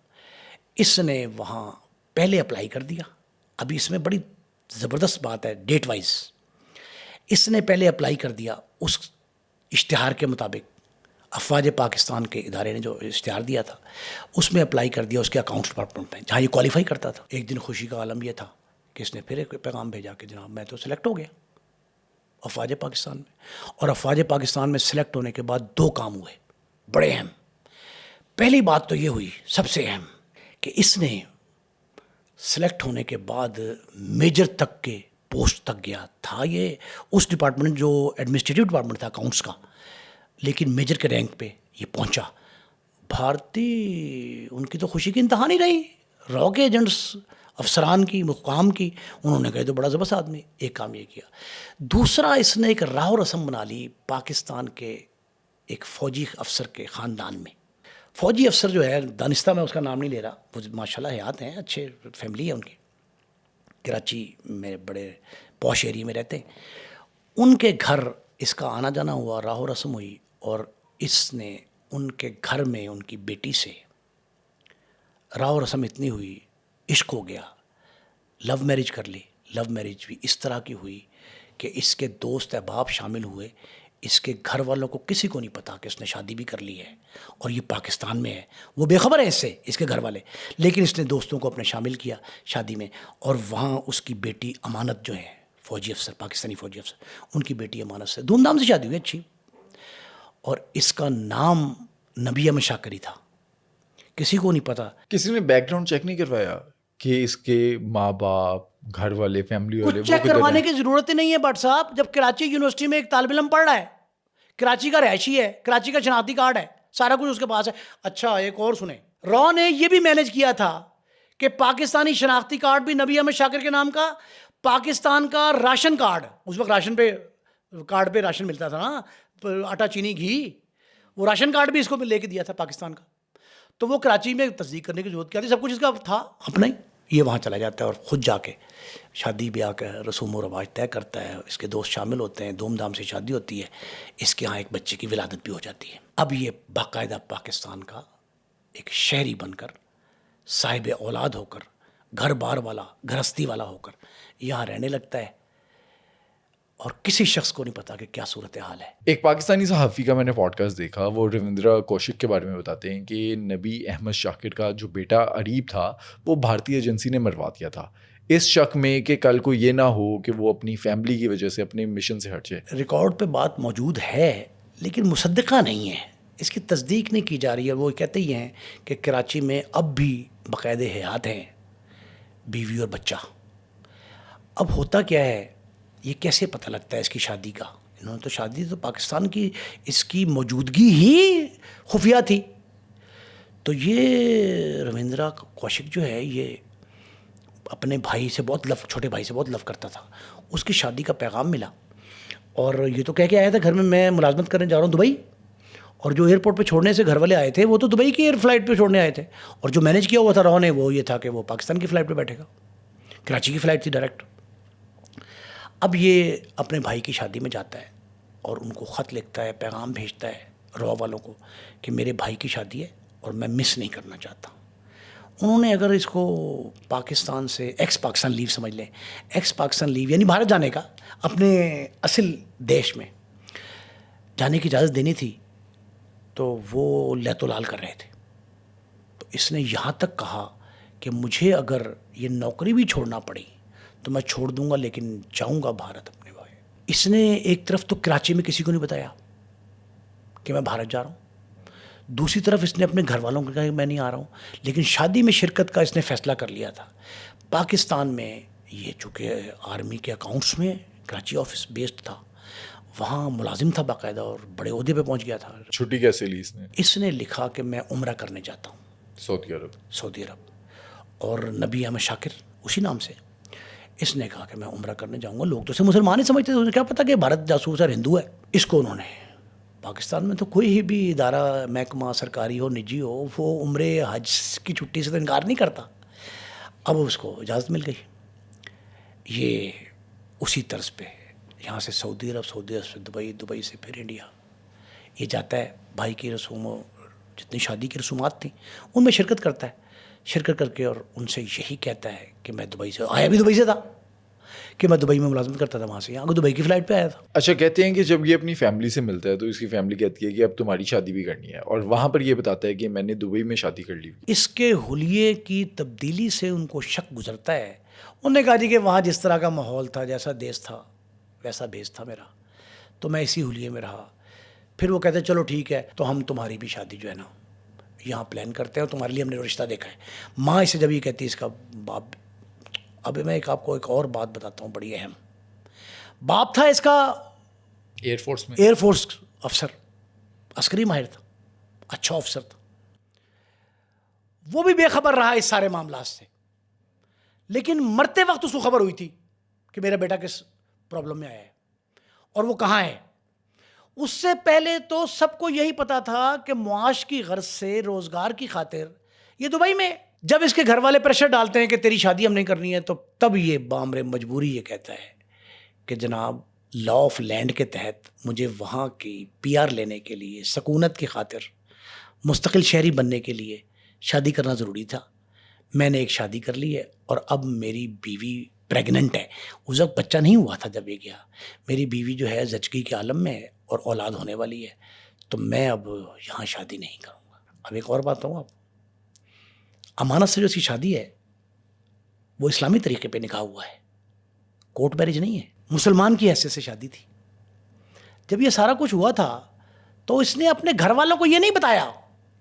اس نے وہاں پہلے اپلائی کر دیا. ابھی اس میں بڑی زبردست بات ہے ڈیٹ وائز. اس نے پہلے اپلائی کر دیا اس اشتہار کے مطابق, افواج پاکستان کے ادارے نے جو اشتہار دیا تھا اس میں اپلائی کر دیا اس کے اکاؤنٹس ڈپارٹمنٹ میں, جہاں یہ کوالیفائی کرتا تھا. ایک دن خوشی کا عالم یہ تھا کہ اس نے پھر ایک پیغام بھیجا کہ جناب میں تو سلیکٹ ہو گیا افواج پاکستان میں. اور افواج پاکستان میں سلیکٹ ہونے کے بعد 2 کام ہوئے بڑے اہم. پہلی بات تو یہ ہوئی سب سے اہم کہ اس نے سلیکٹ ہونے کے بعد میجر تک کے پوسٹ تک گیا تھا. یہ اس ڈپارٹمنٹ جو ایڈمنسٹریٹو ڈپارٹمنٹ تھا اکاؤنٹس کا, لیکن میجر کے رینک پہ یہ پہنچا. بھارتی ان کی تو خوشی کی انتہا نہیں رہی, را کے ایجنٹس افسران کی, مقام کی, انہوں نے کہا تو بڑا زبردست آدمی. ایک کام یہ کیا. دوسرا اس نے ایک راہ و رسم بنا لی پاکستان کے ایک فوجی افسر کے خاندان میں. فوجی افسر جو ہے, دانستہ میں اس کا نام نہیں لے رہا, وہ ماشاء اللہ حیات ہیں, اچھے فیملی ہے ان کی, کراچی میں بڑے پوش ایریے میں رہتے ہیں. ان کے گھر اس کا آنا جانا ہوا, راہ و رسم ہوئی, اور اس نے ان کے گھر میں ان کی بیٹی سے راہ و رسم اتنی ہوئی, عشق ہو گیا, لو میرج کر لی. لو میرج بھی اس طرح کی ہوئی کہ اس کے دوست احباب شامل ہوئے. اس کے گھر والوں کو کسی کو نہیں پتا کہ اس نے شادی بھی کر لی ہے, اور یہ پاکستان میں ہے. وہ بے خبر ہے اس سے, اس کے گھر والے, لیکن اس نے دوستوں کو اپنے شامل کیا شادی میں. اور وہاں اس کی بیٹی امانت جو ہے, فوجی افسر, پاکستانی فوجی افسر, ان کی بیٹی امانت سے دھوم دھام سے شادی ہوئی اچھی. اور اس کا نام نبی احمد شاکری تھا. کسی کو نہیں پتا. کسی نے بیک گراؤنڈ چیک نہیں کروایا کہ اس کے ماں باپ, گھر والے, فیملی والے کچھ چیک کروانے کی ضرورت ہی نہیں ہے بٹ صاحب. جب کراچی یونیورسٹی میں ایک طالب علم پڑھ رہا ہے, کراچی کا رہائشی ہے, کراچی کا شناختی کارڈ ہے, سارا کچھ اس کے پاس ہے. اچھا ایک اور سنیں, را نے یہ بھی مینج کیا تھا کہ پاکستانی شناختی کارڈ بھی نبی احمد شاکر کے نام کا, پاکستان کا راشن کارڈ, اس وقت راشن پہ کارڈ پہ راشن ملتا تھا نا, آٹا چینی گھی, وہ راشن کارڈ بھی اس کو لے کے دیا تھا پاکستان کا. تو وہ کراچی میں تصدیق کرنے کی ضرورت کیا تھی, سب کچھ اس کا تھا اپنا ہی. یہ وہاں چلا جاتا ہے اور خود جا کے شادی بیاہ کا رسوم و رواج طے کرتا ہے. اس کے دوست شامل ہوتے ہیں, دھوم دھام سے شادی ہوتی ہے. اس کے ہاں ایک بچے کی ولادت بھی ہو جاتی ہے. اب یہ باقاعدہ پاکستان کا ایک شہری بن کر, صاحب اولاد ہو کر, گھر بار والا, گھرستی والا ہو کر یہاں رہنے لگتا ہے, اور کسی شخص کو نہیں پتا کہ کیا صورتحال ہے. ایک پاکستانی صحافی کا میں نے پوڈ کاسٹ دیکھا, وہ رویندرا کوشک کے بارے میں بتاتے ہیں کہ نبی احمد شاکر کا جو بیٹا اریب تھا وہ بھارتی ایجنسی نے مروا دیا تھا, اس شک میں کہ کل کو یہ نہ ہو کہ وہ اپنی فیملی کی وجہ سے اپنے مشن سے ہٹ جائے. ریکارڈ پہ بات موجود ہے لیکن مصدقہ نہیں ہے, اس کی تصدیق نہیں کی جا رہی ہے. وہ کہتے ہی ہیں کہ کراچی میں اب بھی باقاعدہ حیات ہیں, بیوی اور بچہ. اب ہوتا کیا ہے, یہ کیسے پتہ لگتا ہے اس کی شادی کا؟ انہوں نے تو شادی تو پاکستان کی, اس کی موجودگی ہی خفیہ تھی. تو یہ رویندرا کوشک جو ہے یہ اپنے بھائی سے بہت لو, چھوٹے بھائی سے بہت لو کرتا تھا. اس کی شادی کا پیغام ملا اور یہ تو کہہ کے آیا تھا گھر میں ملازمت کرنے جا رہا ہوں دبئی. اور جو ایئرپورٹ پہ چھوڑنے سے گھر والے آئے تھے وہ تو دبئی کی ایئر فلائٹ پہ چھوڑنے آئے تھے, اور جو مینیج کیا ہوا تھا را نے وہ یہ تھا کہ وہ پاکستان کی فلائٹ پہ بیٹھے گا. کراچی کی فلائٹ تھی ڈائریکٹ. اب یہ اپنے بھائی کی شادی میں جاتا ہے اور ان کو خط لکھتا ہے, پیغام بھیجتا ہے را والوں کو کہ میرے بھائی کی شادی ہے اور میں مس نہیں کرنا چاہتا. انہوں نے اگر اس کو پاکستان سے ایکس پاکستان لیو سمجھ لیں, ایکس پاکستان لیو یعنی بھارت جانے کا, اپنے اصل دیش میں جانے کی اجازت دینی تھی, تو وہ لیت و لال کر رہے تھے. تو اس نے یہاں تک کہا کہ مجھے اگر یہ نوکری بھی چھوڑنا پڑی تو میں چھوڑ دوں گا, لیکن جاؤں گا بھارت اپنے بھائی. اس نے ایک طرف تو کراچی میں کسی کو نہیں بتایا کہ میں بھارت جا رہا ہوں, دوسری طرف اس نے اپنے گھر والوں کو کہا کہ میں نہیں آ رہا ہوں, لیکن شادی میں شرکت کا اس نے فیصلہ کر لیا تھا. پاکستان میں یہ چونکہ آرمی کے اکاؤنٹس میں کراچی آفس بیسڈ تھا, وہاں ملازم تھا باقاعدہ اور بڑے عہدے پہ پہنچ گیا تھا. چھٹی کیسے لی اس نے؟ اس نے لکھا کہ میں عمرہ کرنے جاتا ہوں سعودی عرب, اور نبی احمد شاکر اسی نام سے. اس نے کہا کہ میں عمرہ کرنے جاؤں گا. لوگ تو اسے مسلمان ہی سمجھتے تھے, انہیں کیا پتا کہ بھارت جاسوس اور ہندو ہے. اس کو انہوں نے, پاکستان میں تو کوئی بھی ادارہ محکمہ سرکاری ہو نجی ہو, وہ عمرے حج کی چھٹی سے تو انکار نہیں کرتا. اب اس کو اجازت مل گئی. یہ اسی طرز پہ یہاں سے سعودی عرب سے دبئی, دبئی سے پھر انڈیا یہ جاتا ہے. بھائی کی رسوموں, جتنی شادی کی رسومات تھیں ان میں شرکت کرتا ہے. شرکت کر کے اور ان سے یہی کہتا ہے کہ میں دبئی سے آیا, بھی دبئی سے تھا, کہ میں دبئی میں ملازمت کرتا تھا, وہاں سے یہاں کو دبئی کی فلائٹ پہ آیا تھا. اچھا, کہتے ہیں کہ جب یہ اپنی فیملی سے ملتا ہے تو اس کی فیملی کہتی ہے کہ اب تمہاری شادی بھی کرنی ہے, اور وہاں پر یہ بتاتا ہے کہ میں نے دبئی میں شادی کر لی. اس کے حلیے کی تبدیلی سے ان کو شک گزرتا ہے. انہوں نے کہا جی کہ وہاں جس طرح کا ماحول تھا, جیسا دیس تھا ویسا بیس تھا میرا, تو میں اسی حلیے میں رہا. پھر وہ کہتے ہیں چلو ٹھیک ہے, تو ہم تمہاری بھی شادی جو ہے نا یہاں پلان کرتے ہیں, اور تمہارے لیے ہم نے رشتہ دیکھا ہے. ماں اسے جب یہ کہتی ہے, اس کا باپ, اب میں آپ کو ایک اور بات بتاتا ہوں بڑی اہم. باپ تھا اس کا ایئر فورس افسر, عسکری ماہر تھا, اچھا افسر تھا. وہ بھی بے خبر رہا اس سارے معاملات سے, لیکن مرتے وقت اس کو خبر ہوئی تھی کہ میرا بیٹا کس پرابلم میں آیا ہے اور وہ کہاں ہے. اس سے پہلے تو سب کو یہی پتا تھا کہ معاش کی غرض سے, روزگار کی خاطر یہ دبئی میں. جب اس کے گھر والے پریشر ڈالتے ہیں کہ تیری شادی ہم نہیں کرنی ہے, تو تب یہ بامر مجبوری یہ کہتا ہے کہ جناب لا آف لینڈ کے تحت مجھے وہاں کی پی آر لینے کے لیے سکونت کی خاطر مستقل شہری بننے کے لیے شادی کرنا ضروری تھا. میں نے ایک شادی کر لی ہے اور اب میری بیوی پریگننٹ ہے. اس وقت بچہ نہیں ہوا تھا جب یہ گیا. میری بیوی جو ہے زچگی کے عالم میں ہے اور اولاد ہونے والی ہے. تو میں اب یہاں شادی نہیں کروں گا. اب ایک اور بات ہوں، اب امانت سے جو اس کی شادی ہے وہ اسلامی طریقے پہ نکاح ہوا ہے، کورٹ میرج نہیں ہے، مسلمان کی حیثیت سے شادی تھی. جب یہ سارا کچھ ہوا تھا تو اس نے اپنے گھر والوں کو یہ نہیں بتایا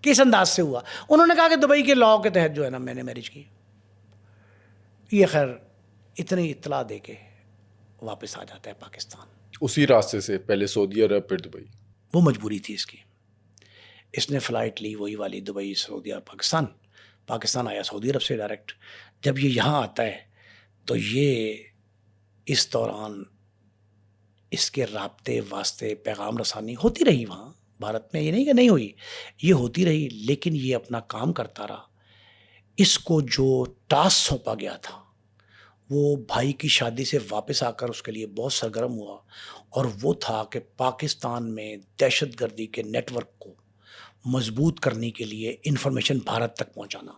کہ اس انداز سے ہوا. انہوں نے کہا کہ دبئی کے لاء کے تحت جو ہے نا میں نے میرج کی. یہ خیر اتنی اطلاع دے کے واپس آ جاتا ہے پاکستان. اسی راستے سے پہلے سعودی عرب پھر دبئی. وہ مجبوری تھی اس کی. اس نے فلائٹ لی وہی والی دبئی سعودی عرب پاکستان آیا سعودی عرب سے ڈائریکٹ. جب یہ یہاں آتا ہے تو یہ اس دوران اس کے رابطے واسطے پیغام رسانی ہوتی رہی وہاں بھارت میں. یہ نہیں کہ نہیں ہوئی، یہ ہوتی رہی، لیکن یہ اپنا کام کرتا رہا. اس کو جو ٹاسک سونپا گیا تھا وہ بھائی کی شادی سے واپس آ کر اس کے لیے بہت سرگرم ہوا، اور وہ تھا کہ پاکستان میں دہشت گردی کے نیٹ ورک کو مضبوط کرنے کے لیے انفارمیشن بھارت تک پہنچانا،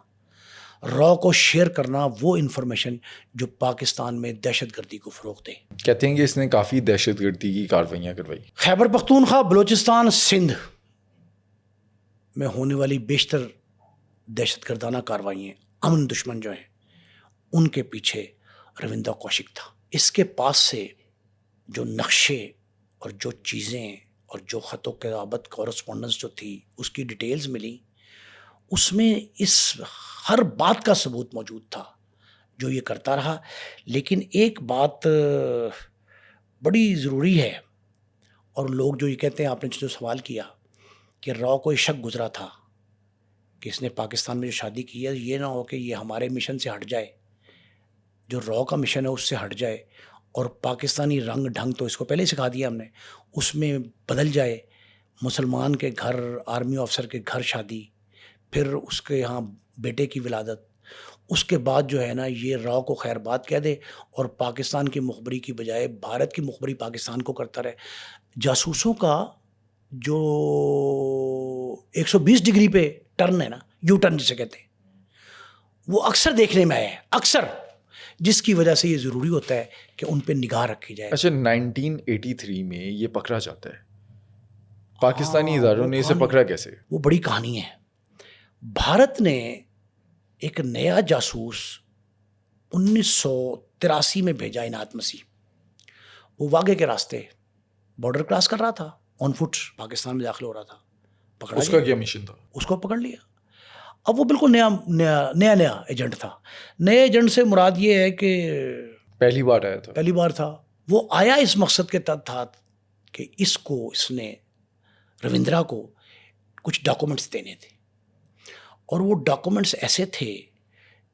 را کو شیئر کرنا، وہ انفارمیشن جو پاکستان میں دہشت گردی کو فروغ دے. کہتے ہیں کہ اس نے کافی دہشت گردی کی کارروائیاں کروائی. خیبر پختونخوا، بلوچستان، سندھ میں ہونے والی بیشتر دہشت گردانہ کارروائیاں امن دشمن جو ہیں ان کے پیچھے روندہ کوشک تھا. اس کے پاس سے جو نقشے اور جو چیزیں اور جو خط و کتابت کورسپونڈنس جو تھی اس کی ڈیٹیلز ملی، اس میں اس ہر بات کا ثبوت موجود تھا جو یہ کرتا رہا. لیکن ایک بات بڑی ضروری ہے، اور لوگ جو یہ کہتے ہیں، آپ نے جو سوال کیا کہ را کو یہ شک گزرا تھا کہ اس نے پاکستان میں جو شادی کی ہے یہ نہ ہو کہ یہ ہمارے مشن سے ہٹ جائے، جو را کا مشن ہے اس سے ہٹ جائے، اور پاکستانی رنگ ڈھنگ تو اس کو پہلے سکھا دیا ہم نے، اس میں بدل جائے. مسلمان کے گھر، آرمی آفسر کے گھر شادی، پھر اس کے یہاں بیٹے کی ولادت، اس کے بعد جو ہے نا یہ را کو خیر بات کہہ دے اور پاکستان کی مخبری کی بجائے بھارت کی مخبری پاکستان کو کرتا رہے. جاسوسوں کا جو 120 ڈگری پہ ٹرن ہے نا، یو ٹرن جسے کہتے ہیں، وہ اکثر دیکھنے میں آیا ہے، اکثر، جس کی وجہ سے یہ ضروری ہوتا ہے کہ ان پہ نگاہ رکھی جائے. اچھا، 1983 میں یہ پکڑا جاتا ہے، پاکستانی اداروں نے اسے پکڑا کیسے؟ وہ بڑی کہانی ہے. بھارت نے ایک نیا جاسوس 1983 میں بھیجا، عنایت مسیح. وہ واگے کے راستے بارڈر کراس کر رہا تھا، آن فٹ پاکستان میں داخل ہو رہا تھا. پکڑا اس کا کیا مشن تھا؟ اس کو پکڑ لیا. اب وہ بالکل نیا ایجنٹ تھا. نئے ایجنٹ سے مراد یہ ہے کہ پہلی بار آیا تھا. پہلی بار تھا. وہ آیا اس مقصد کے تحت تھا کہ اس نے روندرا کو کچھ ڈاکومنٹس دینے تھے، اور وہ ڈاکومنٹس ایسے تھے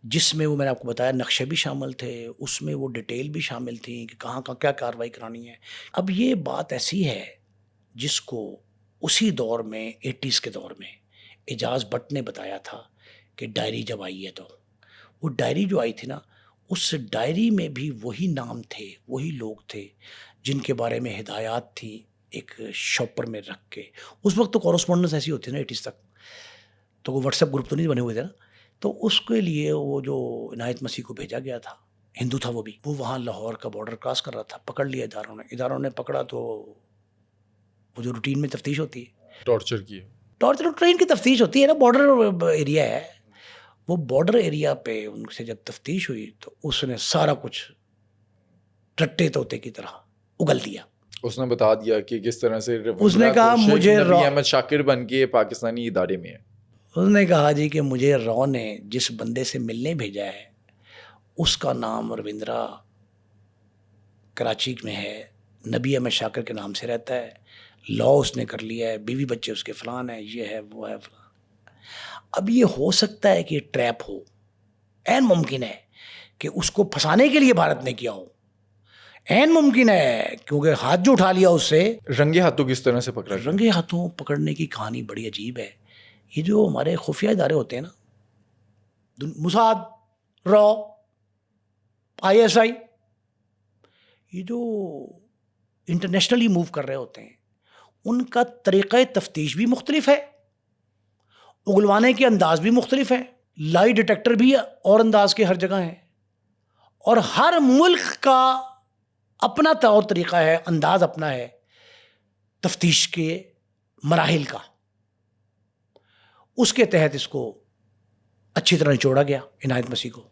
جس میں وہ میں نے آپ کو بتایا نقشے بھی شامل تھے، اس میں وہ ڈیٹیل بھی شامل تھیں کہ کہاں کیا کارروائی کرانی ہے. اب یہ بات ایسی ہے جس کو اسی دور میں 80s کے دور میں اعجاز بٹ نے بتایا تھا کہ ڈائری جب آئی ہے تو وہ ڈائری جو آئی تھی نا، اس ڈائری میں بھی وہی نام تھے، وہی لوگ تھے جن کے بارے میں ہدایات تھیں ایک شاپر میں رکھ کے. اس وقت تو کورسپونڈنس ایسی ہوتی ہے نا 80s تک، تو وہ واٹس ایپ گروپ تو نہیں بنے ہوئے تھے نا. تو اس کے لیے وہ جو عنایت مسیح کو بھیجا گیا تھا، ہندو تھا وہ بھی، وہ وہاں لاہور کا بارڈر کراس کر رہا تھا. پکڑ لیا اداروں نے پکڑا. تو وہ جو روٹین میں تفتیش ہوتی ہے، ٹارچر کیے. ٹارچر ٹرین کی تفتیش ہوتی ہے نا، بارڈر ایریا ہے. وہ بارڈر ایریا پہ ان سے جب تفتیش ہوئی تو اس نے سارا کچھ ٹٹے طوطے کی طرح اگل دیا. اس نے بتا دیا کہ کس طرح سے اس نے کہا مجھے نبی احمد شاکر بن کے پاکستانی ادارے میں ہے. اس نے کہا جی کہ مجھے را نے جس بندے سے ملنے بھیجا ہے اس کا نام روندرا کراچی میں ہے، نبی احمد شاکر کے نام سے رہتا ہے، لا اس نے کر لیا ہے، بیوی بچے اس کے فلان ہے، یہ ہے وہ ہے فلان. اب یہ ہو سکتا ہے کہ یہ ٹریپ ہو، عین ممکن ہے کہ اس کو پھنسانے کے لیے بھارت نے کیا ہو، عین ممکن ہے، کیونکہ ہاتھ جو اٹھا لیا اس سے. رنگے ہاتھوں کس طرح سے پکڑا؟ رنگے ہاتھوں پکڑنے کی کہانی بڑی عجیب ہے. یہ جو ہمارے خفیہ ادارے ہوتے ہیں نا، موساد، را، ISI، یہ جو انٹرنیشنلی موو کر رہے ہوتے ہیں ان کا طریقہ تفتیش بھی مختلف ہے, اگلوانے کے انداز بھی مختلف ہیں, لائی ڈیٹیکٹر بھی اور انداز کے ہر جگہ ہیں, اور ہر ملک کا اپنا طور طریقہ ہے, انداز اپنا ہے تفتیش کے مراحل کا. اس کے تحت اس کو اچھی طرح نچوڑا گیا عنایت مسیح کو,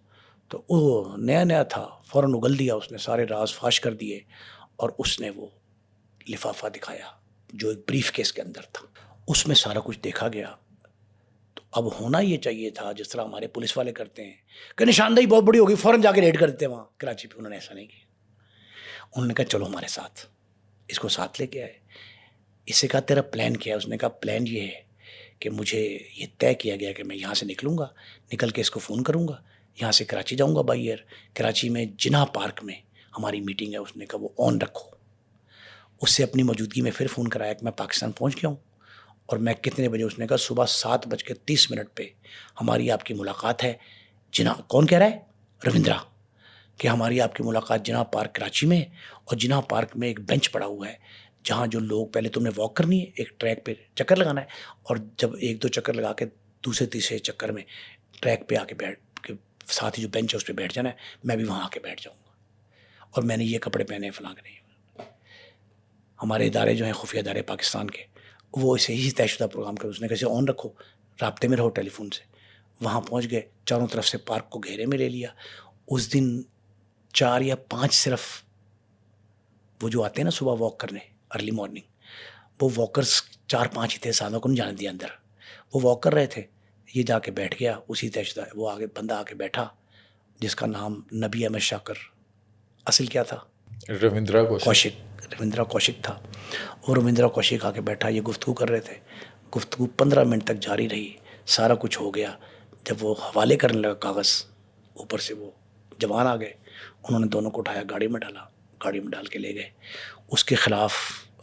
تو وہ نیا تھا, فوراً اگل دیا اس نے, سارے راز فاش کر دیے, اور اس نے وہ لفافہ دکھایا جو ایک بریف کیس کے اندر تھا, اس میں سارا کچھ دیکھا گیا. تو اب ہونا یہ چاہیے تھا جس طرح ہمارے پولیس والے کرتے ہیں کہ نشاندہی بہت بڑی ہوگی فوراً جا کے ریڈ کر دیتے وہاں کراچی پہ. انہوں نے ایسا نہیں کیا. انہوں نے کہا چلو ہمارے ساتھ, اس کو ساتھ لے کے آئے. اس سے کہا تیرا پلان کیا ہے؟ اس نے کہا پلان یہ ہے کہ مجھے یہ طے کیا گیا کہ میں یہاں سے نکلوں گا, نکل کے اس کو فون کروں گا, یہاں سے کراچی جاؤں گا بائی ایئر, کراچی میں جناح پارک میں ہماری میٹنگ ہے. اس نے کہا وہ آن رکھو. اس سے اپنی موجودگی میں پھر فون کرایا کہ میں پاکستان پہنچ گیا ہوں اور میں کتنے بجے. اس نے کہا صبح 7:30 پہ ہماری آپ کی ملاقات ہے. جناح کون کہہ رہا ہے؟ رویندرا, کہ ہماری آپ کی ملاقات جناح پارک کراچی میں, اور جناح پارک میں ایک بینچ پڑا ہوا ہے جہاں جو لوگ, پہلے تم نے واک کرنی ہے, ایک ٹریک پہ چکر لگانا ہے, اور جب 1-2 چکر لگا کے دوسرے تیسرے چکر میں ٹریک پہ آ کے بیٹھ کے ساتھ ہی جو بینچ ہے اس پہ بیٹھ جانا ہے. میں بھی وہاں آ کے بیٹھ جاؤں گا, اور میں نے یہ کپڑے پہنے فلاں کے نہیں. ہمارے ادارے جو ہیں خفیہ ادارے پاکستان کے, وہ اسے ہی طے شدہ پروگرام کرے. اس نے کیسے آن رکھو, رابطے میں رہو ٹیلی فون سے. وہاں پہنچ گئے, چاروں طرف سے پارک کو گھیرے میں لے لیا. اس دن 4 یا 5 صرف وہ جو آتے ہیں نا صبح واک کرنے ارلی مارننگ, وہ واکرز 4-5 ہی تھے, سادوں کو نہیں جانے دیا اندر. وہ واک کر رہے تھے, یہ جا کے بیٹھ گیا اسی طے شدہ. وہ آگے بندہ آ کے بیٹھا جس کا نام نبی احمد شاکر, اصل کیا تھا رویندرا کوشک. رویندرا کوشک تھا. اور رویندرا کوشک آ کے بیٹھا, یہ گفتگو کر رہے تھے. گفتگو 15 منٹ تک جاری رہی. سارا کچھ ہو گیا. جب وہ حوالے کرنے لگا کاغذ, اوپر سے وہ جوان آ گئے, انہوں نے دونوں کو اٹھایا, گاڑی میں ڈالا, گاڑی میں ڈال کے لے گئے. اس کے خلاف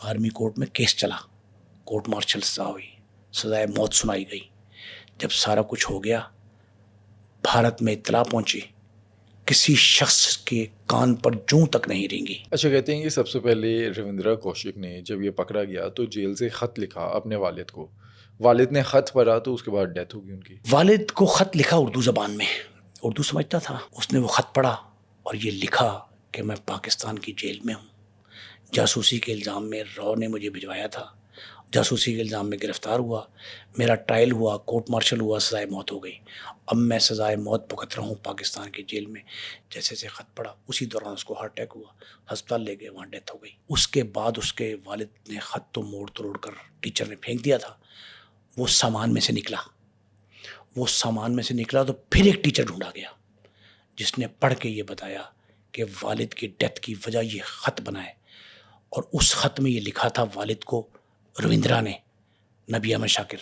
آرمی کورٹ میں کیس چلا, کورٹ مارشل سزا ہوئی, سزائے موت سنائی گئی. جب سارا کچھ ہو گیا, بھارت میں اطلاع پہنچی, کسی شخص کے کان پر جوں تک نہیں رینگی. اچھا, کہتے ہیں کہ سب سے پہلے رویندرا کوشک نے جب یہ پکڑا گیا تو جیل سے خط لکھا اپنے والد کو. والد نے خط پڑھا تو اس کے بعد ڈیتھ ہو گئی ان کی. والد کو خط لکھا اردو زبان میں, اردو سمجھتا تھا. اس نے وہ خط پڑھا اور یہ لکھا کہ میں پاکستان کی جیل میں ہوں, جاسوسی کے الزام میں رو نے مجھے بھجوایا تھا, جاسوسی کے الزام میں گرفتار ہوا, میرا ٹرائل ہوا, کورٹ مارشل ہوا, سزائے موت ہو گئی. اب میں سزائے موت بھگت رہا ہوں پاکستان کی جیل میں. جیسے سے خط پڑا اسی دوران اس کو ہارٹ اٹیک ہوا, ہسپتال لے گئے, وہاں ڈیتھ ہو گئی. اس کے بعد اس کے والد نے خط تو موڑ توڑ کر ٹیچر نے پھینک دیا تھا. وہ سامان میں سے نکلا تو پھر ایک ٹیچر ڈھونڈا گیا جس نے پڑھ کے یہ بتایا کہ والد کی ڈیتھ کی وجہ یہ خط بنا ہے. اور اس خط میں یہ لکھا تھا والد کو رویندرا نے, نبی احمد شاکر,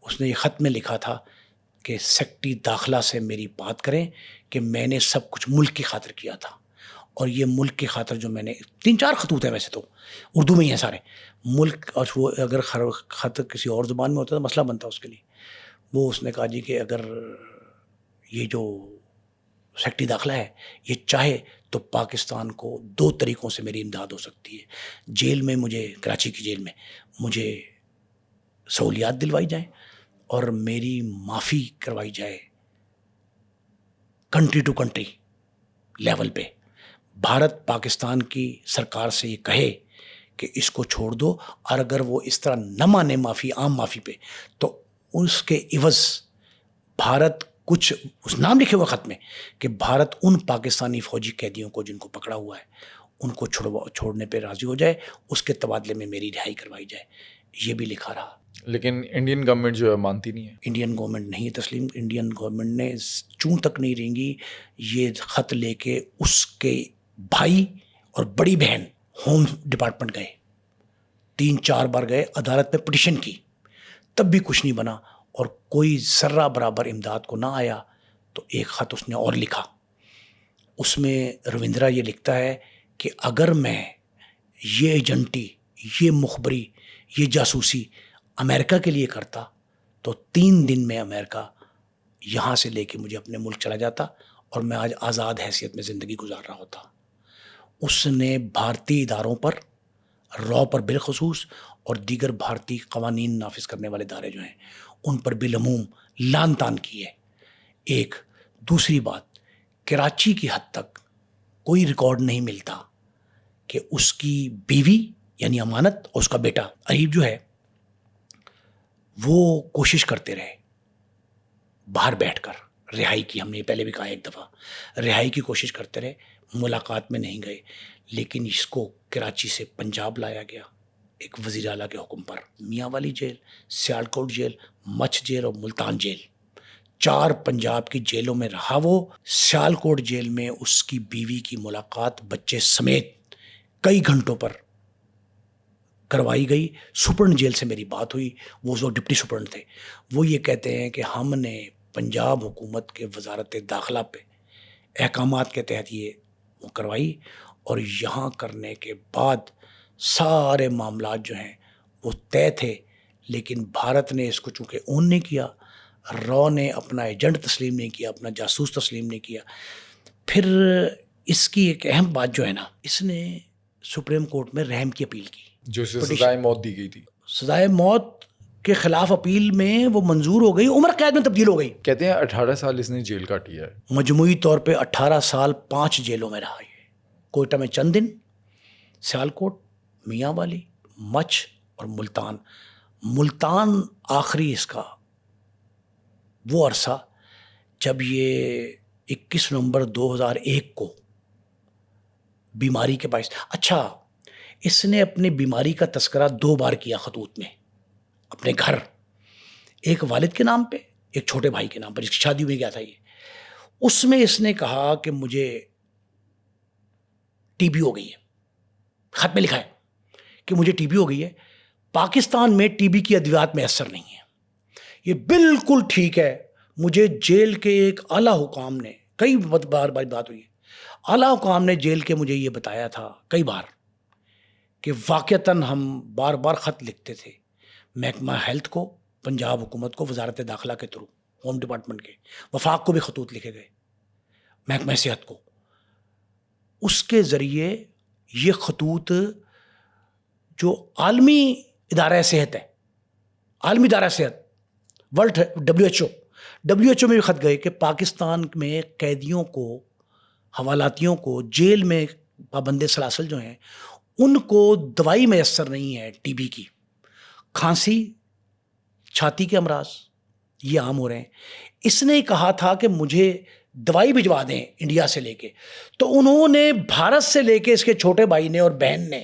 اس نے یہ خط میں لکھا تھا کہ سیکٹری داخلہ سے میری بات کریں کہ میں نے سب کچھ ملک کی خاطر کیا تھا, اور یہ ملک کی خاطر جو میں نے 3-4 خطوط ہیں, ویسے تو اردو میں ہی ہیں سارے ملک, اور وہ اگر خط کسی اور زبان میں ہوتا تو مسئلہ بنتا اس کے لیے. وہ اس نے کہا جی کہ اگر یہ جو سیکٹری داخلہ ہے یہ چاہے تو پاکستان کو 2 طریقوں سے میری امداد ہو سکتی ہے. جیل میں مجھے, کراچی کی جیل میں مجھے سہولیات دلوائی جائیں, اور میری معافی کروائی جائے کنٹری ٹو کنٹری لیول پہ. بھارت پاکستان کی سرکار سے یہ کہے کہ اس کو چھوڑ دو, اور اگر وہ اس طرح نہ مانے معافی, عام معافی پہ, تو اس کے عوض بھارت کچھ, اس نام لکھے ہوئے خط میں کہ بھارت ان پاکستانی فوجی قیدیوں کو جن کو پکڑا ہوا ہے ان کو چھوڑنے پہ راضی ہو جائے, اس کے تبادلے میں میری رہائی کروائی جائے. یہ بھی لکھا رہا. لیکن انڈین گورنمنٹ جو ہے مانتی نہیں ہے. انڈین گورنمنٹ نہیں تسلیم. انڈین گورنمنٹ نے چوں تک نہیں رینگی. یہ خط لے کے اس کے بھائی اور بڑی بہن ہوم ڈپارٹمنٹ گئے, 3-4 بار گئے, عدالت میں پٹیشن کی, تب بھی کچھ نہیں بنا, اور کوئی ذرہ برابر امداد کو نہ آیا. تو ایک خط اس نے اور لکھا, اس میں رویندرا یہ لکھتا ہے کہ اگر میں یہ ایجنٹی, یہ مخبری, یہ جاسوسی امریکہ کے لیے کرتا تو 3 دن میں امریکہ یہاں سے لے کے مجھے اپنے ملک چلا جاتا, اور میں آج آزاد حیثیت میں زندگی گزار رہا ہوتا. اس نے بھارتی اداروں پر، را پر بالخصوص، اور دیگر بھارتی قوانین نافذ کرنے والے ادارے جو ہیں ان پر بالعموم لان تان کی ہے. ایک دوسری بات، کراچی کی حد تک کوئی ریکارڈ نہیں ملتا کہ اس کی بیوی یعنی امانت اور اس کا بیٹا ایوب جو ہے وہ کوشش کرتے رہے باہر بیٹھ کر رہائی کی. ہم نے پہلے بھی کہا ایک دفعہ رہائی کی کوشش کرتے رہے، ملاقات میں نہیں گئے، لیکن اس کو کراچی سے پنجاب لایا گیا ایک وزیر اعلیٰ کے حکم پر. میاں والی جیل، سیالکوٹ جیل، مچھ جیل اور ملتان جیل، 4 پنجاب کی جیلوں میں رہا وہ. سیالکوٹ جیل میں اس کی بیوی کی ملاقات بچے سمیت کئی گھنٹوں پر کروائی گئی. سپرنٹ جیل سے میری بات ہوئی، وہ اس وقت ڈپٹی سپرنٹ تھے. وہ یہ کہتے ہیں کہ ہم نے پنجاب حکومت کے وزارت داخلہ پہ احکامات کے تحت یہ وہ کروائی، اور یہاں کرنے کے بعد سارے معاملات جو ہیں وہ طے تھے. لیکن بھارت نے اس کو چونکہ اون نہیں کیا، را نے اپنا ایجنٹ تسلیم نہیں کیا، اپنا جاسوس تسلیم نہیں کیا. پھر اس کی ایک اہم بات جو ہے نا، اس نے سپریم کورٹ میں رحم کی اپیل کی، جو اسے سزائے موت دی گئی تھی. سزائے موت کے خلاف اپیل میں وہ منظور ہو گئی، عمر قید میں تبدیل ہو گئی. کہتے ہیں 18 سال اس نے جیل کاٹی ہے. مجموعی طور پہ 18 سال 5 جیلوں میں رہا. یہ کوئٹہ میں چند دن، سیالکوٹ، میاں والی، مچھ اور ملتان. ملتان آخری اس کا وہ عرصہ جب یہ 21 نومبر 2001 کو بیماری کے باعث. اچھا، اس نے اپنی بیماری کا تذکرہ 2 بار کیا خطوط میں اپنے گھر، ایک والد کے نام پہ، ایک چھوٹے بھائی کے نام پر، جس کی شادی میں گیا تھا یہ. اس میں اس نے کہا کہ مجھے ٹی بی ہو گئی ہے. خط میں لکھا ہے کہ مجھے ٹی بی ہو گئی ہے. پاکستان میں ٹی بی کی ادویات میں اثر نہیں ہے. یہ بالکل ٹھیک ہے. مجھے جیل کے ایک اعلیٰ حکام نے کئی بار بات ہوئی ہے، اعلیٰ حکام نے جیل کے مجھے یہ بتایا تھا کئی بار کہ واقعتاً ہم بار بار خط لکھتے تھے محکمہ ہیلتھ کو، پنجاب حکومت کو، وزارت داخلہ کے تھرو، ہوم ڈپارٹمنٹ کے، وفاق کو بھی خطوط لکھے گئے، محکمہ صحت کو. اس کے ذریعے یہ خطوط جو عالمی ادارہ صحت ہے، عالمی ادارہ صحت، ورلڈ ڈبلیو ایچ او میں بھی خط گئے کہ پاکستان میں قیدیوں کو، حوالاتیوں کو، جیل میں پابند سلاسل جو ہیں ان کو دوائی میسر نہیں ہے. ٹی بی کی، کھانسی، چھاتی کے امراض یہ عام ہو رہے ہیں. اس نے کہا تھا کہ مجھے دوائی بھجوا دیں انڈیا سے لے کے. تو انہوں نے بھارت سے لے کے اس کے چھوٹے بھائی نے اور بہن نے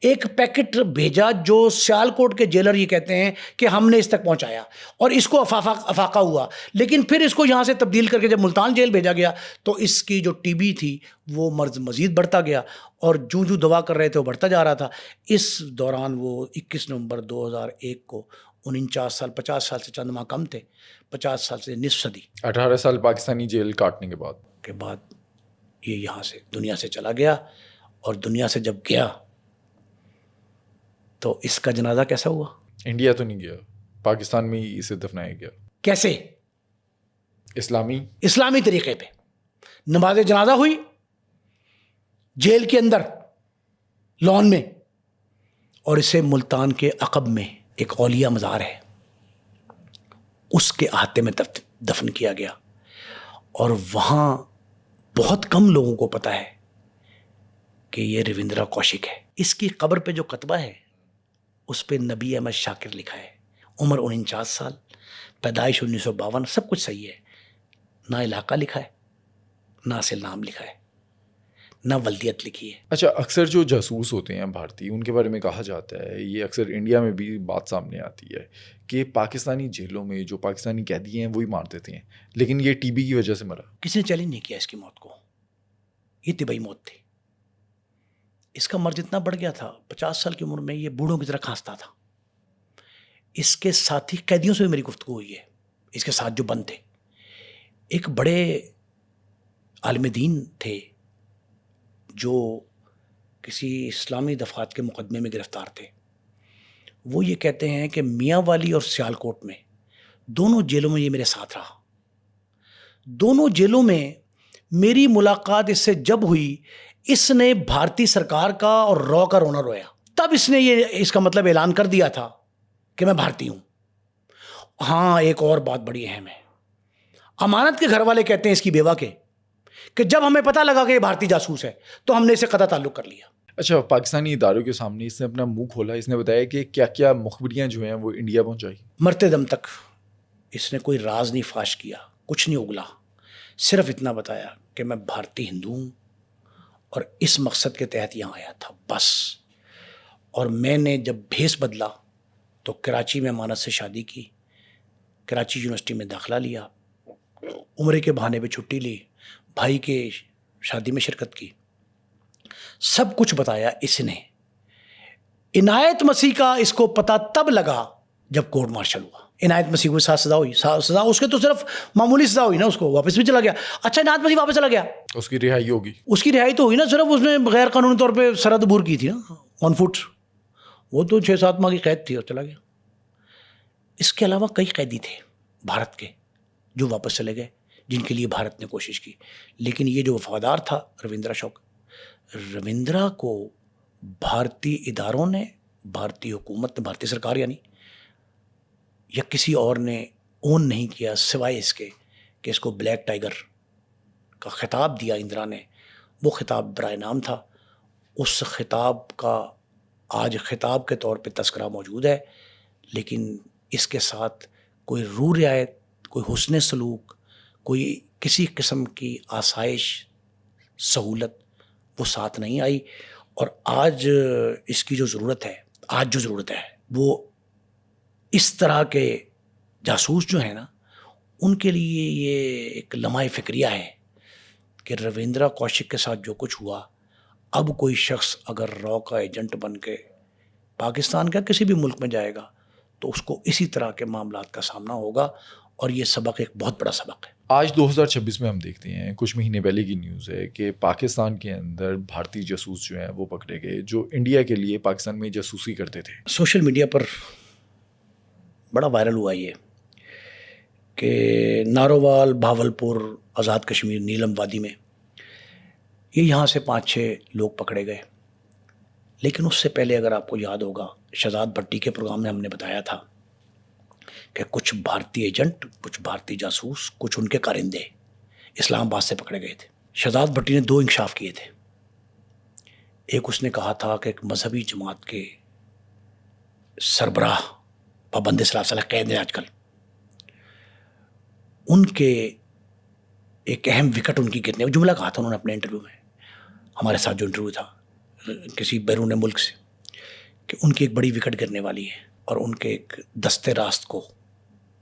ایک پیکٹ بھیجا جو سیالکوٹ کے جیلر یہ کہتے ہیں کہ ہم نے اس تک پہنچایا، اور اس کو افاقہ ہوا. لیکن پھر اس کو یہاں سے تبدیل کر کے جب ملتان جیل بھیجا گیا تو اس کی جو ٹی بی تھی وہ مرض مزید بڑھتا گیا، اور جو دوا کر رہے تھے وہ بڑھتا جا رہا تھا. اس دوران وہ 21 نومبر 2001 کو 49 سال، 50 سال سے چند ماہ کم تھے، 50 سال سے نصف صدی، 18 سال پاکستانی جیل کاٹنے کے بعد یہ یہاں سے دنیا سے چلا گیا. اور دنیا سے جب گیا تو اس کا جنازہ کیسا ہوا؟ انڈیا تو نہیں گیا، پاکستان میں ہی اسے دفنایا گیا. کیسے؟ اسلامی طریقے پہ نماز جنازہ ہوئی جیل کے اندر لان میں، اور اسے ملتان کے عقب میں ایک اولیاء مزار ہے اس کے احاطے میں دفن کیا گیا. اور وہاں بہت کم لوگوں کو پتا ہے کہ یہ رویندرا کوشک ہے. اس کی قبر پہ جو کتبہ ہے اس پہ نبی احمد شاکر لکھا ہے. عمر 49 سال، پیدائش 1952، سب کچھ صحیح ہے. نہ علاقہ لکھا ہے، نہ اصل نام لکھا ہے، نہ ولدیت لکھی ہے. اچھا، اکثر جو جاسوس ہوتے ہیں بھارتی، ان کے بارے میں کہا جاتا ہے، یہ اکثر انڈیا میں بھی بات سامنے آتی ہے کہ پاکستانی جیلوں میں جو پاکستانی قیدی ہیں وہی مار دیتے ہیں، لیکن یہ ٹی بی کی وجہ سے مرا. کسی نے چیلنج نہیں کیا اس کی موت کو. یہ طبعی موت تھی. اس کا مرض اتنا بڑھ گیا تھا، 50 سال کی عمر میں یہ بوڑھوں کی طرح کھانستا تھا. اس کے ساتھی قیدیوں سے بھی میری گفتگو ہوئی ہے، اس کے ساتھ جو بند تھے. ایک بڑے عالم دین تھے جو کسی اسلامی دفعات کے مقدمے میں گرفتار تھے. وہ یہ کہتے ہیں کہ میاں والی اور سیالکوٹ میں دونوں جیلوں میں یہ میرے ساتھ رہا. دونوں جیلوں میں میری ملاقات اس سے جب ہوئی، اس نے بھارتی سرکار کا اور را کا رونا رویا. تب اس نے یہ اس کا مطلب اعلان کر دیا تھا کہ میں بھارتی ہوں. ہاں ایک اور بات بڑی اہم ہے. امانت کے گھر والے کہتے ہیں اس کی بیوہ کے کہ جب ہمیں پتہ لگا کہ یہ بھارتی جاسوس ہے تو ہم نے اسے قطع تعلق کر لیا. اچھا, پاکستانی اداروں کے سامنے اس نے اپنا منہ کھولا, اس نے بتایا کہ کیا کیا مخبریاں جو ہیں وہ انڈیا پہنچائی. مرتے دم تک اس نے کوئی راز نہیں فاش کیا, کچھ نہیں اگلا, صرف اتنا بتایا کہ میں بھارتی ہندو ہوں اور اس مقصد کے تحت یہاں آیا تھا بس. اور میں نے جب بھیس بدلا تو کراچی میں امانت سے شادی کی, کراچی یونیورسٹی میں داخلہ لیا, عمرے کے بہانے پہ چھٹی لی, بھائی کے شادی میں شرکت کی. سب کچھ بتایا اس نے. عنایت مسیح کا اس کو پتہ تب لگا جب کورٹ مارشل ہوا. عنایت مسیح کو سزا ہوئی, سزا اس کے تو صرف معمولی سزا ہوئی نا, اس کو واپس بھی چلا گیا. اچھا عنایت مسیح واپس چلا گیا, اس کی رہائی ہوگی. اس کی رہائی تو ہوئی نا, صرف اس نے غیر قانونی طور پہ سرحد عبور کی تھی نا آن فٹ, وہ تو 6-7 ماہ کی قید تھی اور چلا گیا. اس کے علاوہ کئی قیدی تھے بھارت کے جو واپس چلے گئے, جن کے لیے بھارت نے کوشش کی. لیکن یہ جو وفادار تھا رویندرا شوکت, رویندرا کو بھارتی اداروں نے, بھارتی حکومت نے, بھارتی سرکار یعنی, یا کسی اور نے اون نہیں کیا سوائے اس کے کہ اس کو بلیک ٹائیگر کا خطاب دیا اندرا نے. وہ خطاب برائے نام تھا. اس خطاب کا آج خطاب کے طور پہ تذکرہ موجود ہے, لیکن اس کے ساتھ کوئی روح رعایت, کوئی حسن سلوک, کوئی کسی قسم کی آسائش, سہولت وہ ساتھ نہیں آئی. اور آج اس کی جو ضرورت ہے وہ اس طرح کے جاسوس جو ہیں نا, ان کے لیے یہ ایک لمحہ فکریہ ہے کہ رویندرا کوشک کے ساتھ جو کچھ ہوا, اب کوئی شخص اگر را کا ایجنٹ بن کے پاکستان کا کسی بھی ملک میں جائے گا تو اس کو اسی طرح کے معاملات کا سامنا ہوگا. اور یہ سبق ایک بہت بڑا سبق ہے. آج 2026 میں ہم دیکھتے ہیں, کچھ مہینے پہلے کی نیوز ہے کہ پاکستان کے اندر بھارتی جاسوس جو ہیں وہ پکڑے گئے جو انڈیا کے لیے پاکستان میں جاسوسی کرتے تھے. سوشل میڈیا پر بڑا وائرل ہوا یہ کہ نارووال, بھاولپور, آزاد کشمیر, نیلم وادی میں یہاں سے 5-6 لوگ پکڑے گئے. لیکن اس سے پہلے اگر آپ کو یاد ہوگا, شہزاد بھٹی کے پروگرام میں ہم نے بتایا تھا کہ کچھ بھارتی ایجنٹ, کچھ بھارتی جاسوس, کچھ ان کے کارندے اسلام آباد سے پکڑے گئے تھے. شہزاد بھٹی نے 2 انکشاف کیے تھے. ایک اس نے کہا تھا کہ ایک مذہبی جماعت کے سربراہ پابند صلاح قید ہیں آج کل, ان کے ایک اہم وکٹ ان کی گرنے, جملہ کہا تھا انہوں نے اپنے انٹرویو میں, ہمارے ساتھ جو انٹرویو تھا کسی بیرون ملک سے, کہ ان کی ایک بڑی وکٹ گرنے والی ہے اور ان کے ایک دستے راست کو,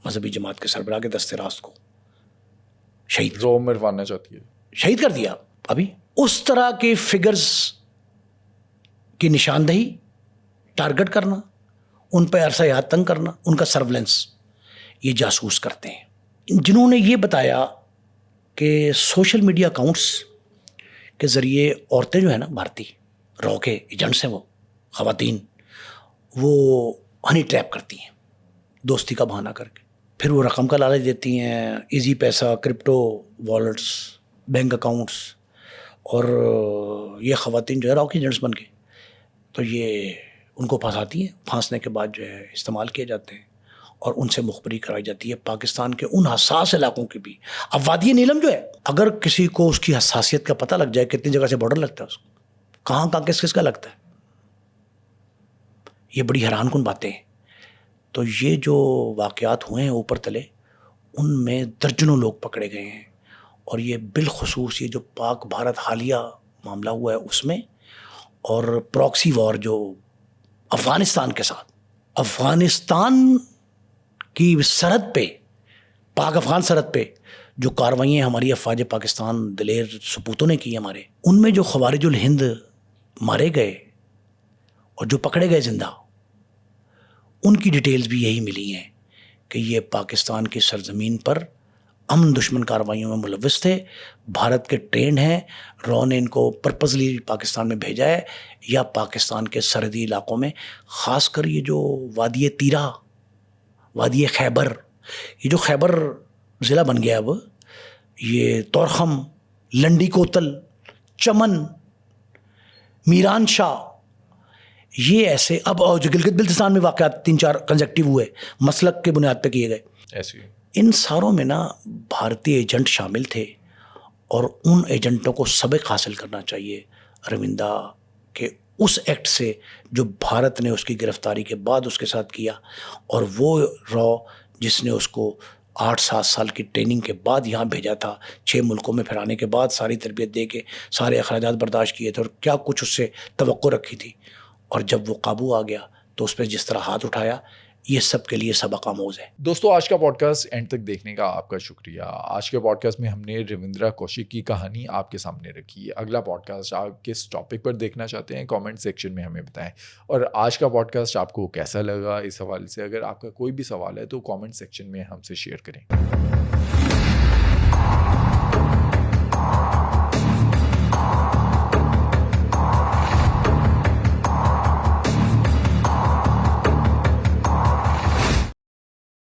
مذہبی جماعت کے سربراہ کے دستے راست کو شہید رو مروانا چاہتی ہے, شہید کر دیا. ابھی اس طرح کے فگرز کی نشاندہی, ٹارگٹ کرنا, ان پہ عرصہ حیات تنگ کرنا, ان کا سرویلنس یہ جاسوس کرتے ہیں. جنہوں نے یہ بتایا کہ سوشل میڈیا اکاؤنٹس کے ذریعے عورتیں جو ہیں نا بھارتی را کے ایجنٹس ہیں, وہ خواتین, وہ ہنی ٹریپ کرتی ہیں دوستی کا بہانہ کر کے, پھر وہ رقم کا لالچ دیتی ہیں, ایزی پیسہ, کرپٹو والیٹس, بینک اکاؤنٹس, اور یہ خواتین جو ہے را کے ایجنٹس بن کے تو یہ ان کو پھنساتی ہیں. پھانسنے کے بعد جو ہے استعمال کیے جاتے ہیں اور ان سے مخبری کرائی جاتی ہے پاکستان کے ان حساس علاقوں کی بھی. اب وادی نیلم جو ہے, اگر کسی کو اس کی حساسیت کا پتہ لگ جائے, کتنی جگہ سے بارڈر لگتا ہے اس کو, کہاں کس کا لگتا ہے, یہ بڑی حیران کن باتیں ہیں. تو یہ جو واقعات ہوئے ہیں اوپر تلے, ان میں درجنوں لوگ پکڑے گئے ہیں. اور یہ بالخصوص یہ جو پاک بھارت حالیہ معاملہ ہوا ہے اس میں, اور پراکسی وار جو افغانستان کے ساتھ, افغانستان کی سرحد پہ, پاک افغان سرحد پہ جو کارروائیاں ہماری افواج پاکستان دلیر سپوتوں نے کی ہمارے, ان میں جو خوارج الہند مارے گئے اور جو پکڑے گئے زندہ, ان کی ڈیٹیلز بھی یہی ملی ہیں کہ یہ پاکستان کی سرزمین پر امن دشمن کارروائیوں میں ملوث تھے, بھارت کے ٹرینڈ ہیں, را نے ان کو پرپزلی پاکستان میں بھیجا ہے, یا پاکستان کے سرحدی علاقوں میں, خاص کر یہ جو وادی تیرا, وادی خیبر, یہ جو خیبر ضلع بن گیا اب, یہ تورخم, لنڈی کوتل, چمن, میران شاہ، یہ ایسے اب اور جو گلگت بلتستان میں واقعات 3-4 کنزیکٹیو ہوئے مسلک کے بنیاد پہ کیے گئے، ایسی ان ساروں میں نا بھارتی ایجنٹ شامل تھے، اور ان ایجنٹوں کو سبق حاصل کرنا چاہیے روندہ کے اس ایکٹ سے جو بھارت نے اس کی گرفتاری کے بعد اس کے ساتھ کیا، اور وہ را جس نے اس کو 8-7 سال کی ٹریننگ کے بعد یہاں بھیجا تھا، 6 ملکوں میں پھرانے کے بعد ساری تربیت دے کے سارے اخراجات برداشت کیے تھے اور کیا کچھ اس سے توقع رکھی تھی، اور جب وہ قابو آ گیا تو اس پہ جس طرح ہاتھ اٹھایا، یہ سب کے لیے سبق آموز ہے۔ دوستو، آج کا پوڈ کاسٹ اینڈ تک دیکھنے کا آپ کا شکریہ۔ آج کے پوڈ کاسٹ میں ہم نے روندرا کوشک کی کہانی آپ کے سامنے رکھی ہے۔ اگلا پوڈ کاسٹ آپ کس ٹاپک پر دیکھنا چاہتے ہیں کامنٹ سیکشن میں ہمیں بتائیں، اور آج کا پوڈ کاسٹ آپ کو کیسا لگا اس حوالے سے اگر آپ کا کوئی بھی سوال ہے تو کامنٹ سیکشن میں ہم سے شیئر کریں۔